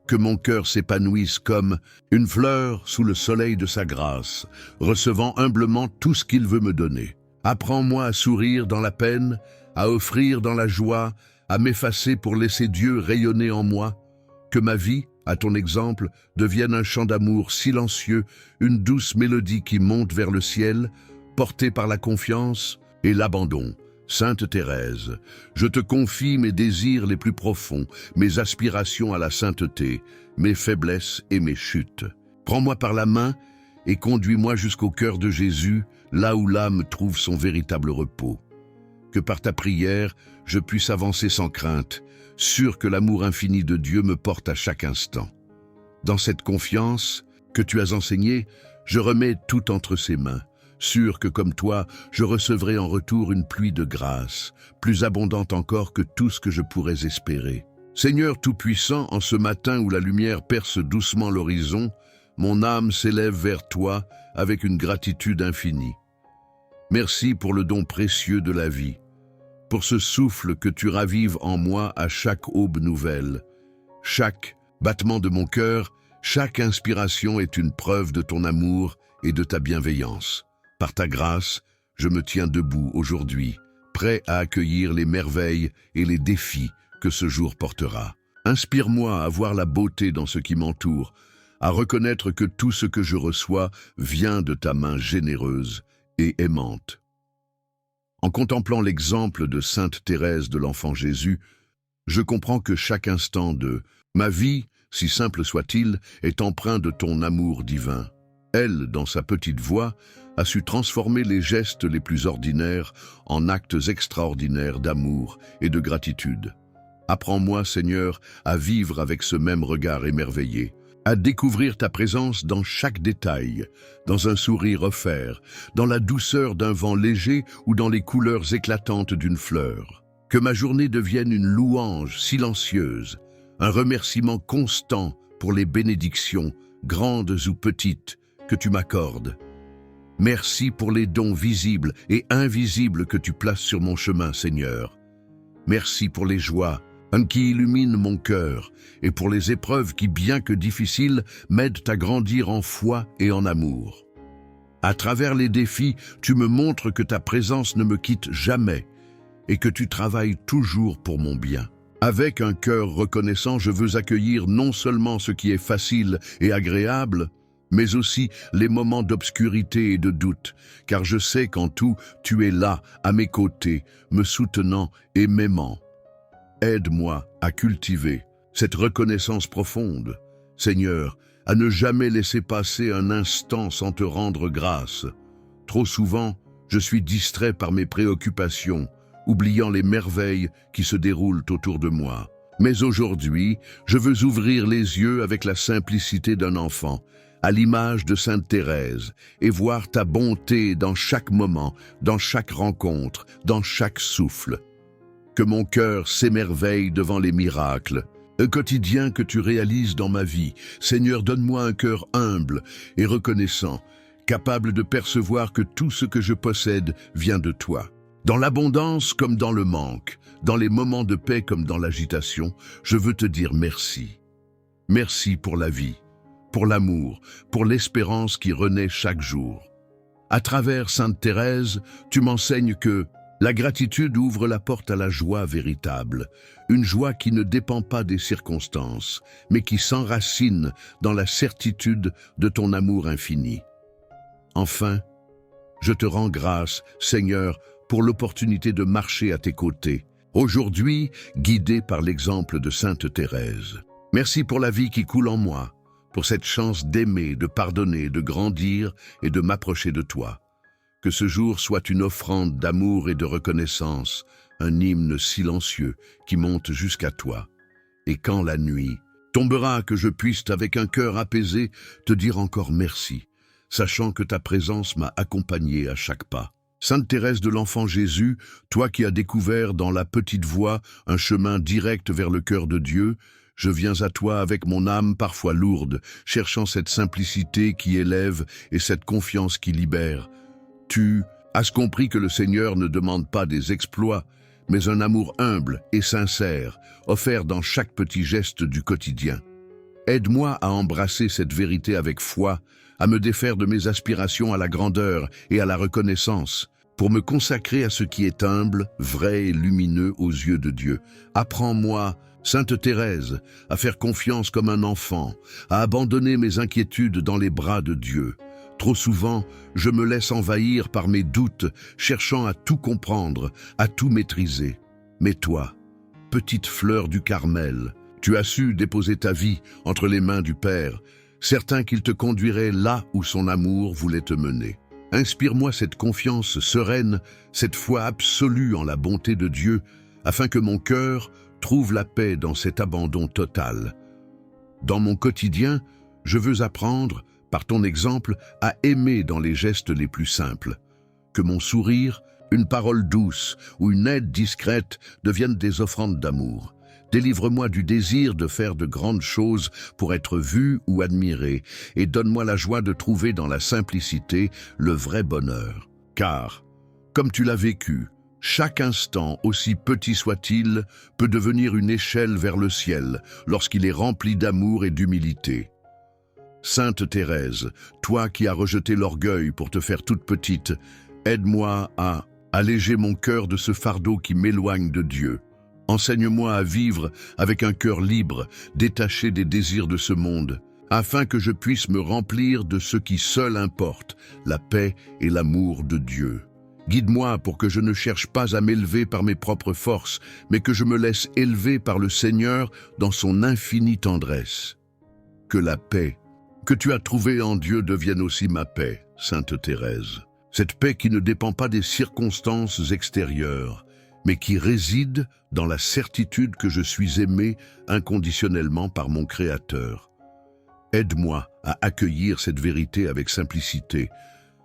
Que mon cœur s'épanouisse comme une fleur sous le soleil de sa grâce, recevant humblement tout ce qu'il veut me donner. Apprends-moi à sourire dans la peine, à offrir dans la joie, à m'effacer pour laisser Dieu rayonner en moi. Que ma vie, à ton exemple, devienne un chant d'amour silencieux, une douce mélodie qui monte vers le ciel, portée par la confiance et l'abandon. Sainte Thérèse, je te confie mes désirs les plus profonds, mes aspirations à la sainteté, mes faiblesses et mes chutes. Prends-moi par la main et conduis-moi jusqu'au cœur de Jésus, là où l'âme trouve son véritable repos. Que par ta prière, je puisse avancer sans crainte, sûr que l'amour infini de Dieu me porte à chaque instant. Dans cette confiance que tu as enseignée, je remets tout entre ses mains, sûr que comme toi, je recevrai en retour une pluie de grâce, plus abondante encore que tout ce que je pourrais espérer. Seigneur Tout-Puissant, en ce matin où la lumière perce doucement l'horizon, mon âme s'élève vers toi avec une gratitude infinie. Merci pour le don précieux de la vie, pour ce souffle que tu ravives en moi à chaque aube nouvelle. Chaque battement de mon cœur, chaque inspiration est une preuve de ton amour et de ta bienveillance. Par ta grâce, je me tiens debout aujourd'hui, prêt à accueillir les merveilles et les défis que ce jour portera. Inspire-moi à voir la beauté dans ce qui m'entoure, à reconnaître que tout ce que je reçois vient de ta main généreuse et aimante. En contemplant l'exemple de Sainte Thérèse de l'Enfant Jésus, je comprends que chaque instant de ma vie, si simple soit-il, est empreint de ton amour divin. Elle, dans sa petite voix, a su transformer les gestes les plus ordinaires en actes extraordinaires d'amour et de gratitude. Apprends-moi, Seigneur, à vivre avec ce même regard émerveillé, à découvrir ta présence dans chaque détail, dans un sourire offert, dans la douceur d'un vent léger ou dans les couleurs éclatantes d'une fleur. Que ma journée devienne une louange silencieuse, un remerciement constant pour les bénédictions, grandes ou petites, que tu m'accordes. Merci pour les dons visibles et invisibles que tu places sur mon chemin, Seigneur. Merci pour les joies qui illuminent mon cœur et pour les épreuves qui, bien que difficiles, m'aident à grandir en foi et en amour. À travers les défis, tu me montres que ta présence ne me quitte jamais et que tu travailles toujours pour mon bien. Avec un cœur reconnaissant, je veux accueillir non seulement ce qui est facile et agréable, mais aussi les moments d'obscurité et de doute, car je sais qu'en tout, tu es là, à mes côtés, me soutenant et m'aimant. Aide-moi à cultiver cette reconnaissance profonde, Seigneur, à ne jamais laisser passer un instant sans te rendre grâce. Trop souvent, je suis distrait par mes préoccupations, oubliant les merveilles qui se déroulent autour de moi. Mais aujourd'hui, je veux ouvrir les yeux avec la simplicité d'un enfant, à l'image de Sainte Thérèse, et voir ta bonté dans chaque moment, dans chaque rencontre, dans chaque souffle. Que mon cœur s'émerveille devant les miracles quotidiens que tu réalises dans ma vie. Seigneur, donne-moi un cœur humble et reconnaissant, capable de percevoir que tout ce que je possède vient de toi. Dans l'abondance comme dans le manque, dans les moments de paix comme dans l'agitation, je veux te dire merci. Merci pour la vie, pour l'amour, pour l'espérance qui renaît chaque jour. À travers Sainte Thérèse, tu m'enseignes que la gratitude ouvre la porte à la joie véritable, une joie qui ne dépend pas des circonstances, mais qui s'enracine dans la certitude de ton amour infini. Enfin, je te rends grâce, Seigneur, pour l'opportunité de marcher à tes côtés, aujourd'hui guidé par l'exemple de Sainte Thérèse. Merci pour la vie qui coule en moi, pour cette chance d'aimer, de pardonner, de grandir et de m'approcher de toi. Que ce jour soit une offrande d'amour et de reconnaissance, un hymne silencieux qui monte jusqu'à toi. Et quand la nuit tombera, que je puisse, avec un cœur apaisé, te dire encore merci, sachant que ta présence m'a accompagné à chaque pas. Sainte Thérèse de l'Enfant Jésus, toi qui as découvert dans la petite voie un chemin direct vers le cœur de Dieu, je viens à toi avec mon âme parfois lourde, cherchant cette simplicité qui élève et cette confiance qui libère. Tu as compris que le Seigneur ne demande pas des exploits, mais un amour humble et sincère, offert dans chaque petit geste du quotidien. Aide-moi à embrasser cette vérité avec foi, à me défaire de mes aspirations à la grandeur et à la reconnaissance, pour me consacrer à ce qui est humble, vrai et lumineux aux yeux de Dieu. Apprends-moi, Sainte Thérèse, à faire confiance comme un enfant, à abandonner mes inquiétudes dans les bras de Dieu. Trop souvent, je me laisse envahir par mes doutes, cherchant à tout comprendre, à tout maîtriser. Mais toi, petite fleur du Carmel, tu as su déposer ta vie entre les mains du Père, certain qu'il te conduirait là où son amour voulait te mener. Inspire-moi cette confiance sereine, cette foi absolue en la bonté de Dieu, afin que mon cœur trouve la paix dans cet abandon total. Dans mon quotidien, je veux apprendre, par ton exemple, à aimer dans les gestes les plus simples. Que mon sourire, une parole douce ou une aide discrète deviennent des offrandes d'amour. Délivre-moi du désir de faire de grandes choses pour être vu ou admiré, et donne-moi la joie de trouver dans la simplicité le vrai bonheur. Car, comme tu l'as vécu, chaque instant, aussi petit soit-il, peut devenir une échelle vers le ciel lorsqu'il est rempli d'amour et d'humilité. Sainte Thérèse, toi qui as rejeté l'orgueil pour te faire toute petite, aide-moi à alléger mon cœur de ce fardeau qui m'éloigne de Dieu. Enseigne-moi à vivre avec un cœur libre, détaché des désirs de ce monde, afin que je puisse me remplir de ce qui seul importe, la paix et l'amour de Dieu. Guide-moi pour que je ne cherche pas à m'élever par mes propres forces, mais que je me laisse élever par le Seigneur dans son infinie tendresse. Que la paix que tu as trouvée en Dieu devienne aussi ma paix, Sainte Thérèse. Cette paix qui ne dépend pas des circonstances extérieures, mais qui réside dans la certitude que je suis aimé inconditionnellement par mon Créateur. Aide-moi à accueillir cette vérité avec simplicité,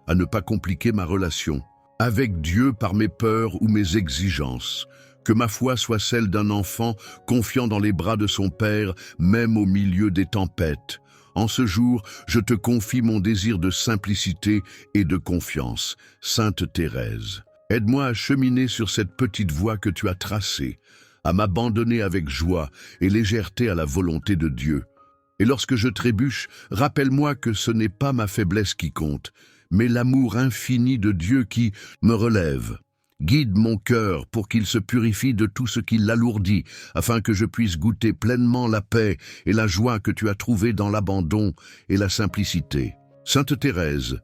à ne pas compliquer ma relation avec Dieu par mes peurs ou mes exigences. Que ma foi soit celle d'un enfant confiant dans les bras de son Père, même au milieu des tempêtes. En ce jour, je te confie mon désir de simplicité et de confiance. Sainte Thérèse, aide-moi à cheminer sur cette petite voie que tu as tracée, à m'abandonner avec joie et légèreté à la volonté de Dieu. Et lorsque je trébuche, rappelle-moi que ce n'est pas ma faiblesse qui compte, mais l'amour infini de Dieu qui me relève. Guide mon cœur pour qu'il se purifie de tout ce qui l'alourdit, afin que je puisse goûter pleinement la paix et la joie que tu as trouvées dans l'abandon et la simplicité. Sainte Thérèse,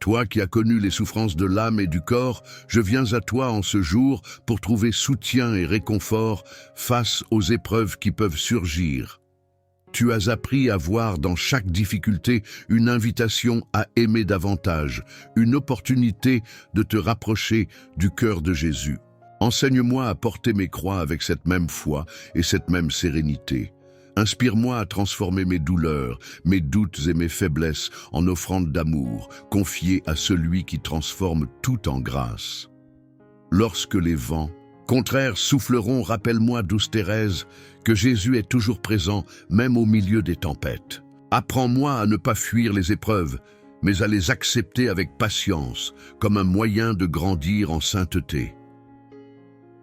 toi qui as connu les souffrances de l'âme et du corps, je viens à toi en ce jour pour trouver soutien et réconfort face aux épreuves qui peuvent surgir. Tu as appris à voir dans chaque difficulté une invitation à aimer davantage, une opportunité de te rapprocher du cœur de Jésus. Enseigne-moi à porter mes croix avec cette même foi et cette même sérénité. Inspire-moi à transformer mes douleurs, mes doutes et mes faiblesses en offrandes d'amour, confiées à celui qui transforme tout en grâce. Lorsque les vents contraires souffleront, rappelle-moi, douce Thérèse, que Jésus est toujours présent, même au milieu des tempêtes. Apprends-moi à ne pas fuir les épreuves, mais à les accepter avec patience, comme un moyen de grandir en sainteté.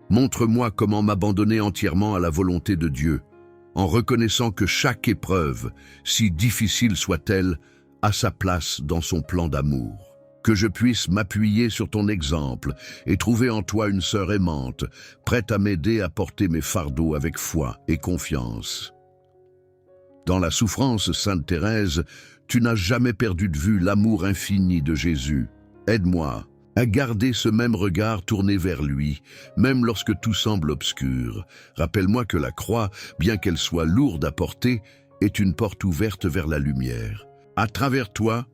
Montre-moi comment m'abandonner entièrement à la volonté de Dieu, en reconnaissant que chaque épreuve, si difficile soit-elle, a sa place dans son plan d'amour. Que je puisse m'appuyer sur ton exemple et trouver en toi une sœur aimante, prête à m'aider à porter mes fardeaux avec foi et confiance. Dans la souffrance, Sainte Thérèse, tu n'as jamais perdu de vue l'amour infini de Jésus. Aide-moi à garder ce même regard tourné vers lui, même lorsque tout semble obscur. Rappelle-moi que la croix, bien qu'elle soit lourde à porter, est une porte ouverte vers la lumière. À travers toi,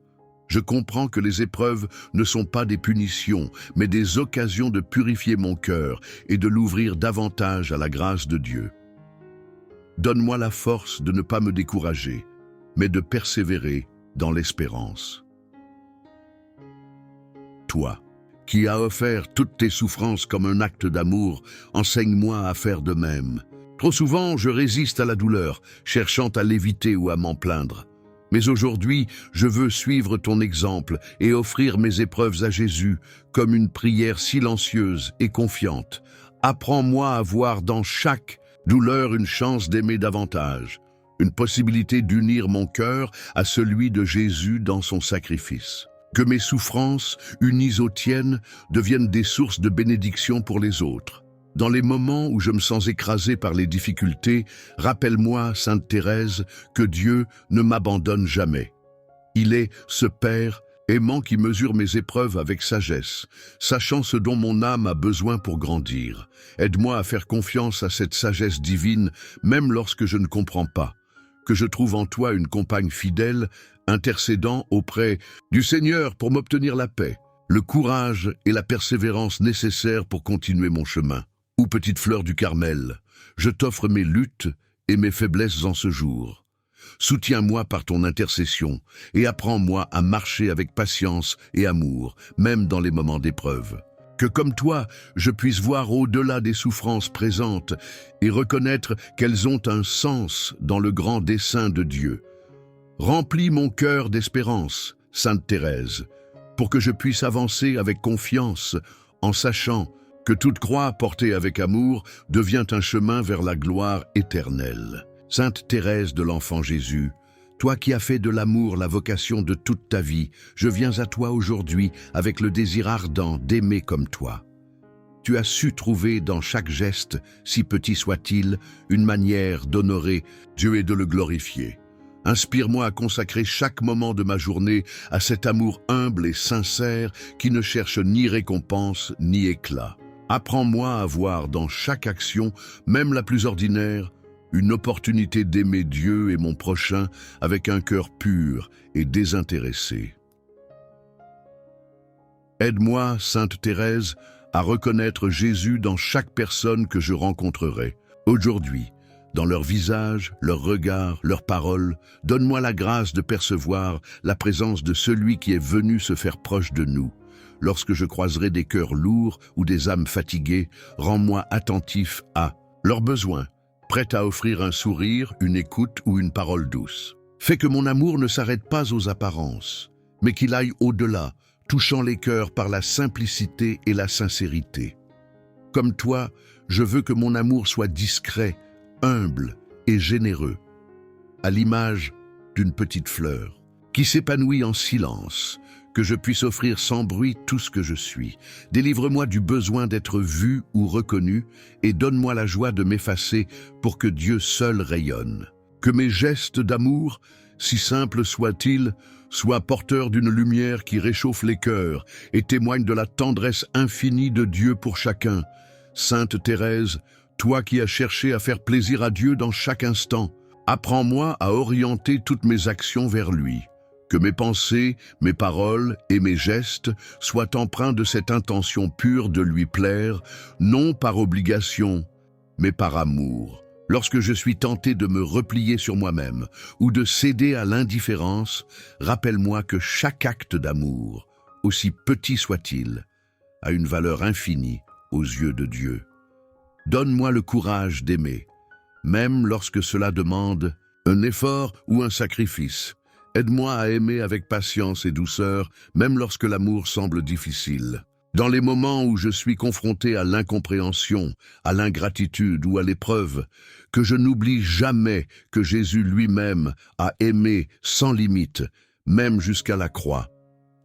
je comprends que les épreuves ne sont pas des punitions, mais des occasions de purifier mon cœur et de l'ouvrir davantage à la grâce de Dieu. Donne-moi la force de ne pas me décourager, mais de persévérer dans l'espérance. Toi, qui as offert toutes tes souffrances comme un acte d'amour, enseigne-moi à faire de même. Trop souvent, je résiste à la douleur, cherchant à l'éviter ou à m'en plaindre. Mais aujourd'hui, je veux suivre ton exemple et offrir mes épreuves à Jésus comme une prière silencieuse et confiante. Apprends-moi à voir dans chaque douleur une chance d'aimer davantage, une possibilité d'unir mon cœur à celui de Jésus dans son sacrifice. Que mes souffrances, unies aux tiennes, deviennent des sources de bénédiction pour les autres. Dans les moments où je me sens écrasé par les difficultés, rappelle-moi, Sainte Thérèse, que Dieu ne m'abandonne jamais. Il est ce Père aimant qui mesure mes épreuves avec sagesse, sachant ce dont mon âme a besoin pour grandir. Aide-moi à faire confiance à cette sagesse divine, même lorsque je ne comprends pas. Que je trouve en toi une compagne fidèle, intercédant auprès du Seigneur pour m'obtenir la paix, le courage et la persévérance nécessaires pour continuer mon chemin. Ô petite fleur du Carmel, je t'offre mes luttes et mes faiblesses en ce jour. Soutiens-moi par ton intercession et apprends-moi à marcher avec patience et amour, même dans les moments d'épreuve. Que comme toi, je puisse voir au-delà des souffrances présentes et reconnaître qu'elles ont un sens dans le grand dessein de Dieu. Remplis mon cœur d'espérance, Sainte Thérèse, pour que je puisse avancer avec confiance en sachant que toute croix portée avec amour devient un chemin vers la gloire éternelle. Sainte Thérèse de l'Enfant Jésus, toi qui as fait de l'amour la vocation de toute ta vie, je viens à toi aujourd'hui avec le désir ardent d'aimer comme toi. Tu as su trouver dans chaque geste, si petit soit-il, une manière d'honorer Dieu et de le glorifier. Inspire-moi à consacrer chaque moment de ma journée à cet amour humble et sincère qui ne cherche ni récompense ni éclat. Apprends-moi à voir dans chaque action, même la plus ordinaire, une opportunité d'aimer Dieu et mon prochain avec un cœur pur et désintéressé. Aide-moi, Sainte Thérèse, à reconnaître Jésus dans chaque personne que je rencontrerai. Aujourd'hui, dans leur visage, leur regard, leurs paroles, donne-moi la grâce de percevoir la présence de celui qui est venu se faire proche de nous. Lorsque je croiserai des cœurs lourds ou des âmes fatiguées, rends-moi attentif à leurs besoins, prêt à offrir un sourire, une écoute ou une parole douce. Fais que mon amour ne s'arrête pas aux apparences, mais qu'il aille au-delà, touchant les cœurs par la simplicité et la sincérité. Comme toi, je veux que mon amour soit discret, humble et généreux, à l'image d'une petite fleur qui s'épanouit en silence, que je puisse offrir sans bruit tout ce que je suis. Délivre-moi du besoin d'être vu ou reconnu et donne-moi la joie de m'effacer pour que Dieu seul rayonne. Que mes gestes d'amour, si simples soient-ils, soient porteurs d'une lumière qui réchauffe les cœurs et témoigne de la tendresse infinie de Dieu pour chacun. Sainte Thérèse, toi qui as cherché à faire plaisir à Dieu dans chaque instant, apprends-moi à orienter toutes mes actions vers lui. Que mes pensées, mes paroles et mes gestes soient empreints de cette intention pure de lui plaire, non par obligation, mais par amour. Lorsque je suis tenté de me replier sur moi-même ou de céder à l'indifférence, rappelle-moi que chaque acte d'amour, aussi petit soit-il, a une valeur infinie aux yeux de Dieu. Donne-moi le courage d'aimer, même lorsque cela demande un effort ou un sacrifice. Aide-moi à aimer avec patience et douceur, même lorsque l'amour semble difficile. Dans les moments où je suis confronté à l'incompréhension, à l'ingratitude ou à l'épreuve, que je n'oublie jamais que Jésus lui-même a aimé sans limite, même jusqu'à la croix.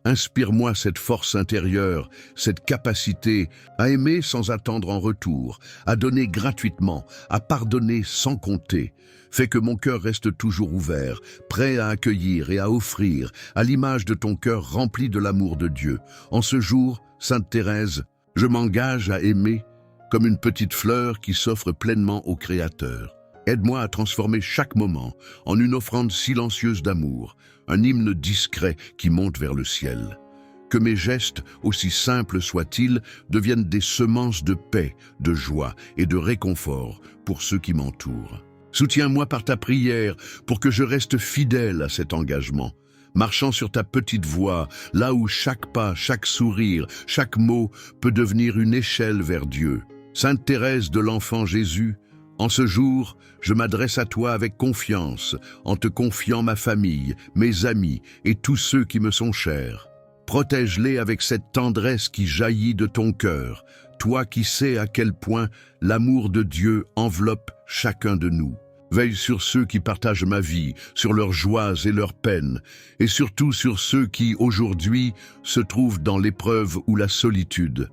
Inspire-moi cette force intérieure, cette capacité à aimer sans attendre en retour, à donner gratuitement, à pardonner sans compter. Fais que mon cœur reste toujours ouvert, prêt à accueillir et à offrir, à l'image de ton cœur rempli de l'amour de Dieu. En ce jour, Sainte Thérèse, je m'engage à aimer comme une petite fleur qui s'offre pleinement au Créateur. Aide-moi à transformer chaque moment en une offrande silencieuse d'amour, un hymne discret qui monte vers le ciel. Que mes gestes, aussi simples soient-ils, deviennent des semences de paix, de joie et de réconfort pour ceux qui m'entourent. Soutiens-moi par ta prière pour que je reste fidèle à cet engagement, marchant sur ta petite voie, là où chaque pas, chaque sourire, chaque mot peut devenir une échelle vers Dieu. Sainte Thérèse de l'Enfant Jésus, en ce jour, je m'adresse à toi avec confiance, en te confiant ma famille, mes amis et tous ceux qui me sont chers. Protège-les avec cette tendresse qui jaillit de ton cœur, toi qui sais à quel point l'amour de Dieu enveloppe chacun de nous. Veille sur ceux qui partagent ma vie, sur leurs joies et leurs peines, et surtout sur ceux qui, aujourd'hui, se trouvent dans l'épreuve ou la solitude.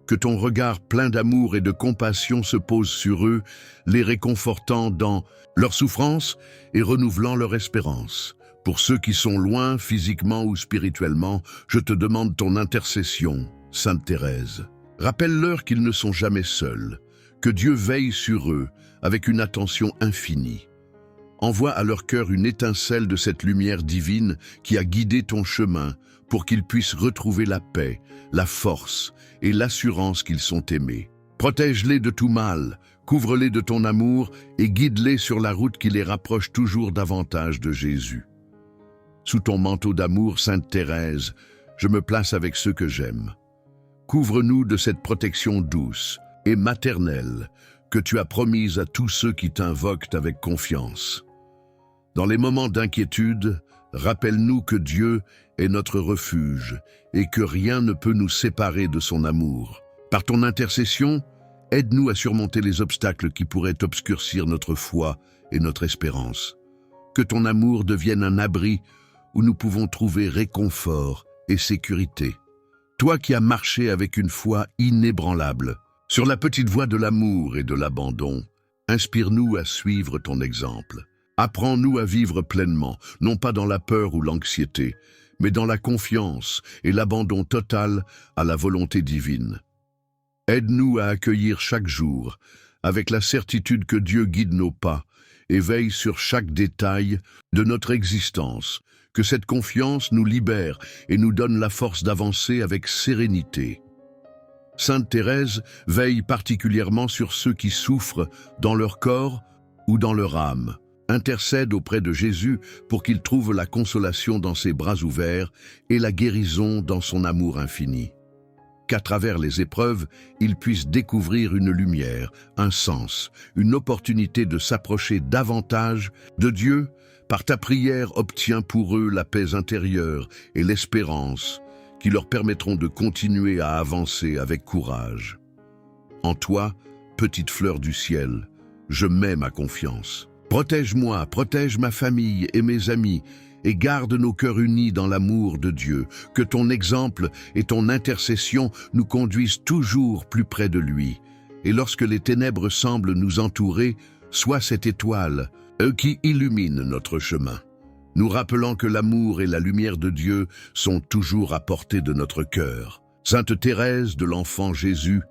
Que ton regard plein d'amour et de compassion se pose sur eux, les réconfortant dans leur souffrance et renouvelant leur espérance. Pour ceux qui sont loin, physiquement ou spirituellement, je te demande ton intercession, Sainte Thérèse. Rappelle-leur qu'ils ne sont jamais seuls, que Dieu veille sur eux avec une attention infinie. Envoie à leur cœur une étincelle de cette lumière divine qui a guidé ton chemin pour qu'ils puissent retrouver la paix, la force et l'assurance qu'ils sont aimés. Protège-les de tout mal, couvre-les de ton amour et guide-les sur la route qui les rapproche toujours davantage de Jésus. Sous ton manteau d'amour, Sainte Thérèse, je me place avec ceux que j'aime. Couvre-nous de cette protection douce et maternelle que tu as promise à tous ceux qui t'invoquent avec confiance. Dans les moments d'inquiétude, rappelle-nous que Dieu est notre refuge et que rien ne peut nous séparer de son amour. Par ton intercession, aide-nous à surmonter les obstacles qui pourraient obscurcir notre foi et notre espérance. Que ton amour devienne un abri où nous pouvons trouver réconfort et sécurité. Toi qui as marché avec une foi inébranlable, sur la petite voie de l'amour et de l'abandon, inspire-nous à suivre ton exemple. Apprends-nous à vivre pleinement, non pas dans la peur ou l'anxiété, mais dans la confiance et l'abandon total à la volonté divine. Aide-nous à accueillir chaque jour, avec la certitude que Dieu guide nos pas et veille sur chaque détail de notre existence, que cette confiance nous libère et nous donne la force d'avancer avec sérénité. Sainte Thérèse veille particulièrement sur ceux qui souffrent dans leur corps ou dans leur âme. Intercède auprès de Jésus pour qu'il trouve la consolation dans ses bras ouverts et la guérison dans son amour infini. Qu'à travers les épreuves, ils puissent découvrir une lumière, un sens, une opportunité de s'approcher davantage de Dieu. Par ta prière, obtiens pour eux la paix intérieure et l'espérance qui leur permettront de continuer à avancer avec courage. En toi, petite fleur du ciel, je mets ma confiance. Protège-moi, protège ma famille et mes amis, et garde nos cœurs unis dans l'amour de Dieu. Que ton exemple et ton intercession nous conduisent toujours plus près de lui. Et lorsque les ténèbres semblent nous entourer, sois cette étoile, qui illumine notre chemin, nous rappelant que l'amour et la lumière de Dieu sont toujours à portée de notre cœur. Sainte Thérèse de l'Enfant Jésus,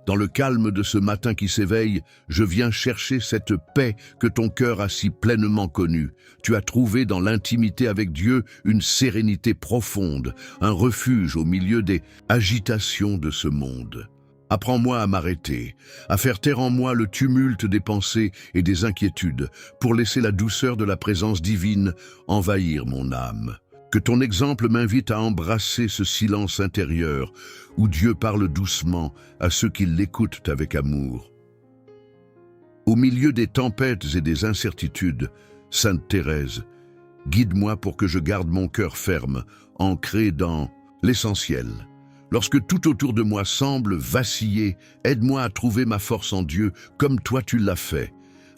dans le calme de ce matin qui s'éveille, je viens chercher cette paix que ton cœur a si pleinement connue. Tu as trouvé dans l'intimité avec Dieu une sérénité profonde, un refuge au milieu des agitations de ce monde. Apprends-moi à m'arrêter, à faire taire en moi le tumulte des pensées et des inquiétudes, pour laisser la douceur de la présence divine envahir mon âme. Que ton exemple m'invite à embrasser ce silence intérieur, où Dieu parle doucement à ceux qui l'écoutent avec amour. Au milieu des tempêtes et des incertitudes, Sainte Thérèse, guide-moi pour que je garde mon cœur ferme, ancré dans l'essentiel. Lorsque tout autour de moi semble vaciller, aide-moi à trouver ma force en Dieu, comme toi tu l'as fait.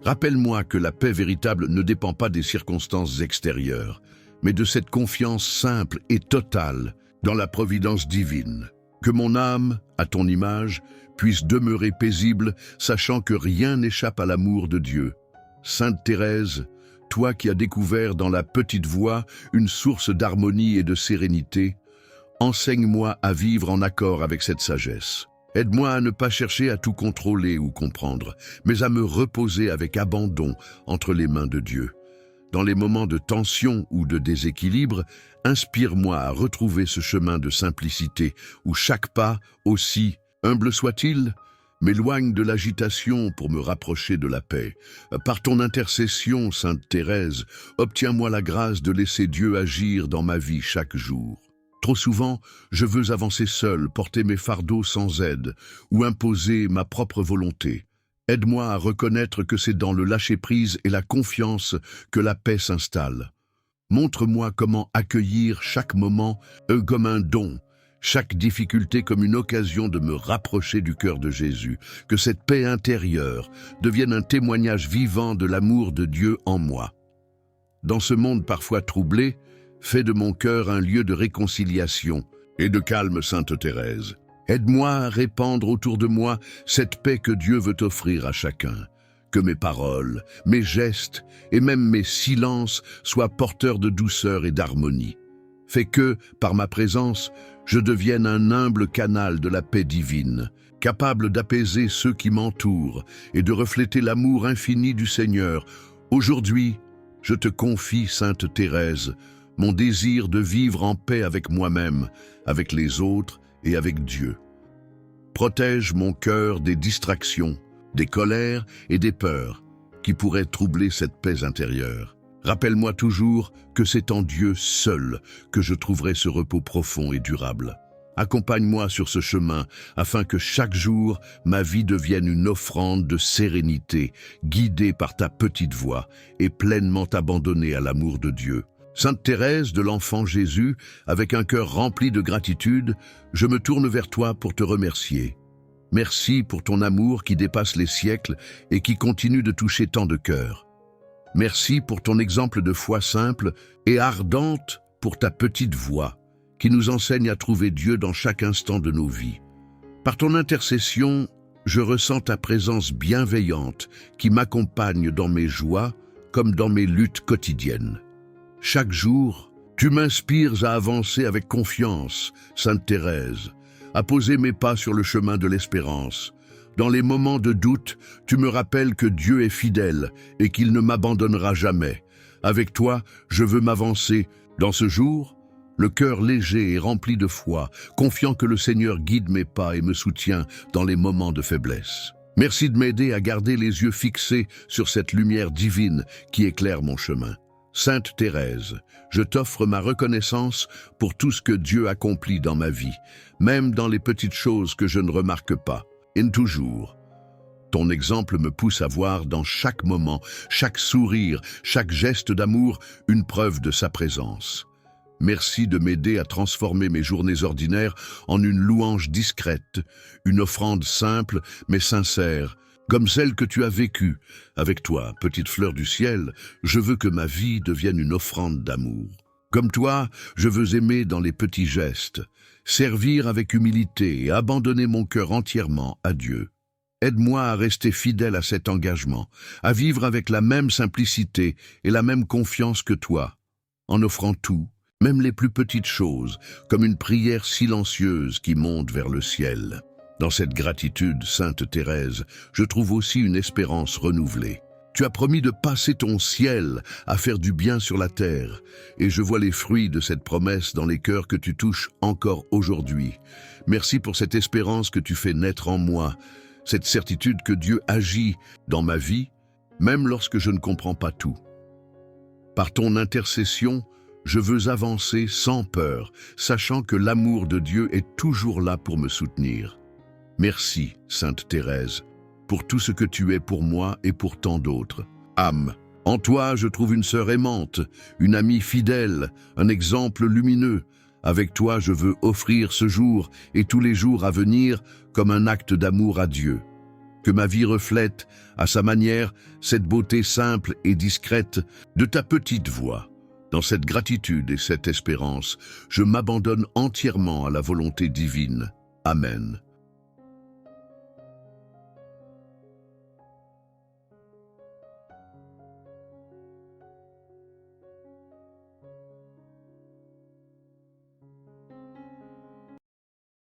Rappelle-moi que la paix véritable ne dépend pas des circonstances extérieures, mais de cette confiance simple et totale dans la providence divine. Que mon âme, à ton image, puisse demeurer paisible, sachant que rien n'échappe à l'amour de Dieu. Sainte Thérèse, toi qui as découvert dans la petite voix une source d'harmonie et de sérénité, enseigne-moi à vivre en accord avec cette sagesse. Aide-moi à ne pas chercher à tout contrôler ou comprendre, mais à me reposer avec abandon entre les mains de Dieu. Dans les moments de tension ou de déséquilibre, inspire-moi à retrouver ce chemin de simplicité où chaque pas, aussi humble soit-il, m'éloigne de l'agitation pour me rapprocher de la paix. Par ton intercession, Sainte Thérèse, obtiens-moi la grâce de laisser Dieu agir dans ma vie chaque jour. Trop souvent, je veux avancer seul, porter mes fardeaux sans aide ou imposer ma propre volonté. Aide-moi à reconnaître que c'est dans le lâcher-prise et la confiance que la paix s'installe. Montre-moi comment accueillir chaque moment comme un don, chaque difficulté comme une occasion de me rapprocher du cœur de Jésus. Que cette paix intérieure devienne un témoignage vivant de l'amour de Dieu en moi. Dans ce monde parfois troublé, fais de mon cœur un lieu de réconciliation et de calme, Sainte Thérèse. Aide-moi à répandre autour de moi cette paix que Dieu veut offrir à chacun. Que mes paroles, mes gestes et même mes silences soient porteurs de douceur et d'harmonie. Fais que, par ma présence, je devienne un humble canal de la paix divine, capable d'apaiser ceux qui m'entourent et de refléter l'amour infini du Seigneur. Aujourd'hui, je te confie, Sainte Thérèse, mon désir de vivre en paix avec moi-même, avec les autres et avec Dieu. Protège mon cœur des distractions, des colères et des peurs qui pourraient troubler cette paix intérieure. Rappelle-moi toujours que c'est en Dieu seul que je trouverai ce repos profond et durable. Accompagne-moi sur ce chemin afin que chaque jour ma vie devienne une offrande de sérénité, guidée par ta petite voix et pleinement abandonnée à l'amour de Dieu. Sainte Thérèse de l'Enfant Jésus, avec un cœur rempli de gratitude, je me tourne vers toi pour te remercier. Merci pour ton amour qui dépasse les siècles et qui continue de toucher tant de cœurs. Merci pour ton exemple de foi simple et ardente, pour ta petite voix, qui nous enseigne à trouver Dieu dans chaque instant de nos vies. Par ton intercession, je ressens ta présence bienveillante qui m'accompagne dans mes joies comme dans mes luttes quotidiennes. Chaque jour, tu m'inspires à avancer avec confiance, Sainte Thérèse, à poser mes pas sur le chemin de l'espérance. Dans les moments de doute, tu me rappelles que Dieu est fidèle et qu'il ne m'abandonnera jamais. Avec toi, je veux m'avancer. Dans ce jour, le cœur léger et rempli de foi, confiant que le Seigneur guide mes pas et me soutient dans les moments de faiblesse. Merci de m'aider à garder les yeux fixés sur cette lumière divine qui éclaire mon chemin. Sainte Thérèse, je t'offre ma reconnaissance pour tout ce que Dieu accomplit dans ma vie, même dans les petites choses que je ne remarque pas. Et toujours, ton exemple me pousse à voir dans chaque moment, chaque sourire, chaque geste d'amour, une preuve de sa présence. Merci de m'aider à transformer mes journées ordinaires en une louange discrète, une offrande simple mais sincère, comme celle que tu as vécue. Avec toi, petite fleur du ciel, je veux que ma vie devienne une offrande d'amour. Comme toi, je veux aimer dans les petits gestes, servir avec humilité et abandonner mon cœur entièrement à Dieu. Aide-moi à rester fidèle à cet engagement, à vivre avec la même simplicité et la même confiance que toi, en offrant tout, même les plus petites choses, comme une prière silencieuse qui monte vers le ciel. Dans cette gratitude, Sainte Thérèse, je trouve aussi une espérance renouvelée. Tu as promis de passer ton ciel à faire du bien sur la terre, et je vois les fruits de cette promesse dans les cœurs que tu touches encore aujourd'hui. Merci pour cette espérance que tu fais naître en moi, cette certitude que Dieu agit dans ma vie, même lorsque je ne comprends pas tout. Par ton intercession, je veux avancer sans peur, sachant que l'amour de Dieu est toujours là pour me soutenir. Merci, Sainte Thérèse, pour tout ce que tu es pour moi et pour tant d'autres. Âme, en toi je trouve une sœur aimante, une amie fidèle, un exemple lumineux. Avec toi je veux offrir ce jour et tous les jours à venir comme un acte d'amour à Dieu. Que ma vie reflète, à sa manière, cette beauté simple et discrète de ta petite voix. Dans cette gratitude et cette espérance, je m'abandonne entièrement à la volonté divine. Amen.